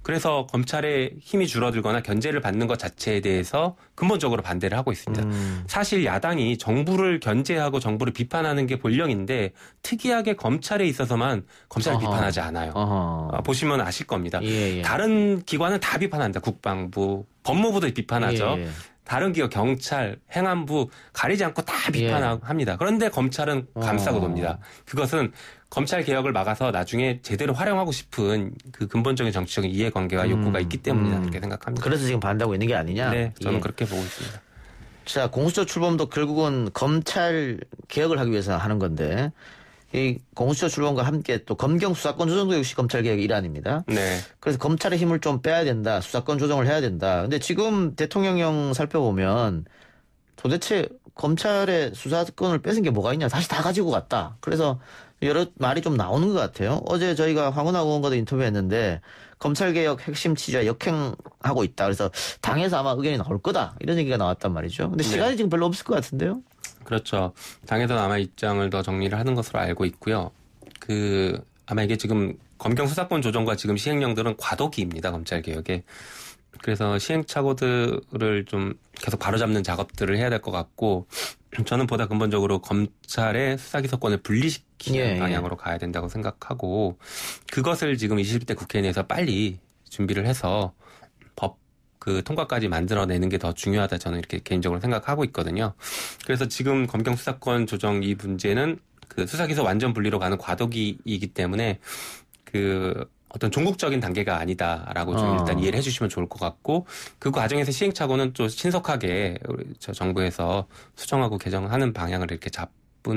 그래서 검찰의 힘이 줄어들거나 견제를 받는 것 자체에 대해서 근본적으로 반대를 하고 있습니다. 사실 야당이 정부를 견제하고 정부를 비판하는 게 본령인데 특이하게 검찰에 있어서만 검찰을 비판하지 않아요. 보시면 아실 겁니다. 다른 기관은 다 비판한다. 국방부, 법무부도 비판하죠. 다른 기업, 경찰, 행안부 가리지 않고 다 비판합니다. 그런데 검찰은 감싸고 돕니다. 그것은 검찰 개혁을 막아서 나중에 제대로 활용하고 싶은 그 근본적인 정치적인 이해관계와 욕구가 있기 때문이다 이렇게 생각합니다. 그래서 지금 반대하고 있는 게 아니냐? 네, 저는 그렇게 보고 있습니다. 자, 공수처 출범도 결국은 검찰 개혁을 하기 위해서 하는 건데 이 공수처 출범과 함께 또 검경 수사권 조정도 역시 검찰 개혁의 일환입니다. 네. 그래서 검찰의 힘을 좀 빼야 된다. 수사권 조정을 해야 된다. 근데 지금 대통령령 살펴보면 도대체 검찰의 수사권을 뺏은 게 뭐가 있냐. 다시 다 가지고 갔다. 그래서 여러 말이 좀 나오는 것 같아요. 어제 저희가 황운하 의원과도 인터뷰했는데 검찰개혁 핵심 취지와 역행하고 있다. 그래서 당에서 아마 의견이 나올 거다. 이런 얘기가 나왔단 말이죠. 근데 시간이 지금 별로 없을 것 같은데요. 그렇죠. 당에서는 아마 입장을 더 정리를 하는 것으로 알고 있고요. 아마 이게 지금 검경 수사권 조정과 지금 시행령들은 과도기입니다. 검찰개혁에. 그래서 시행착오들을 좀 계속 바로잡는 작업들을 해야 될 것 같고 저는 보다 근본적으로 검찰의 수사기소권을 분리시키는 방향으로 가야 된다고 생각하고 그것을 지금 21대 국회 내에서 빨리 준비를 해서 통과까지 만들어내는 게 더 중요하다 저는 이렇게 개인적으로 생각하고 있거든요. 그래서 지금 검경 수사권 조정 이 문제는 그 수사기소 완전 분리로 가는 과도기이기 때문에 어떤 종국적인 단계가 아니다라고 좀 일단 이해를 해주시면 좋을 것 같고 그 과정에서 시행착오는 또 신속하게 우리 정부에서 수정하고 개정하는 방향을 이렇게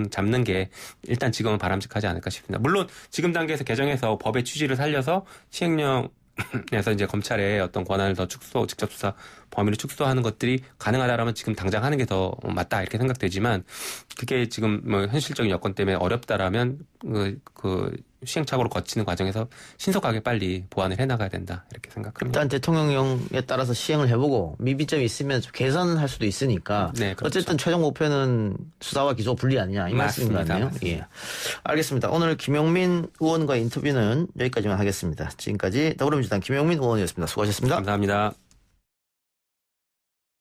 잡는 게 일단 지금은 바람직하지 않을까 싶습니다. 물론 지금 단계에서 개정해서 법의 취지를 살려서 시행령 그래서 이제 검찰의 어떤 권한을 더 직접 수사 범위를 축소하는 것들이 가능하다라면 지금 당장 하는 게 더 맞다 이렇게 생각되지만 그게 지금 뭐 현실적인 여건 때문에 어렵다라면 시행착오로 거치는 과정에서 신속하게 빨리 보완을 해나가야 된다 이렇게 생각합니다. 일단 대통령령에 따라서 시행을 해보고 미비점이 있으면 좀 개선할 수도 있으니까 네, 그렇죠. 어쨌든 최종 목표는 수사와 기소 분리 아니냐 이 말씀인 것 같네요. 예, 알겠습니다. 오늘 김용민 의원과의 인터뷰는 여기까지만 하겠습니다. 지금까지 더불어민주당 김용민 의원이었습니다. 수고하셨습니다. 감사합니다.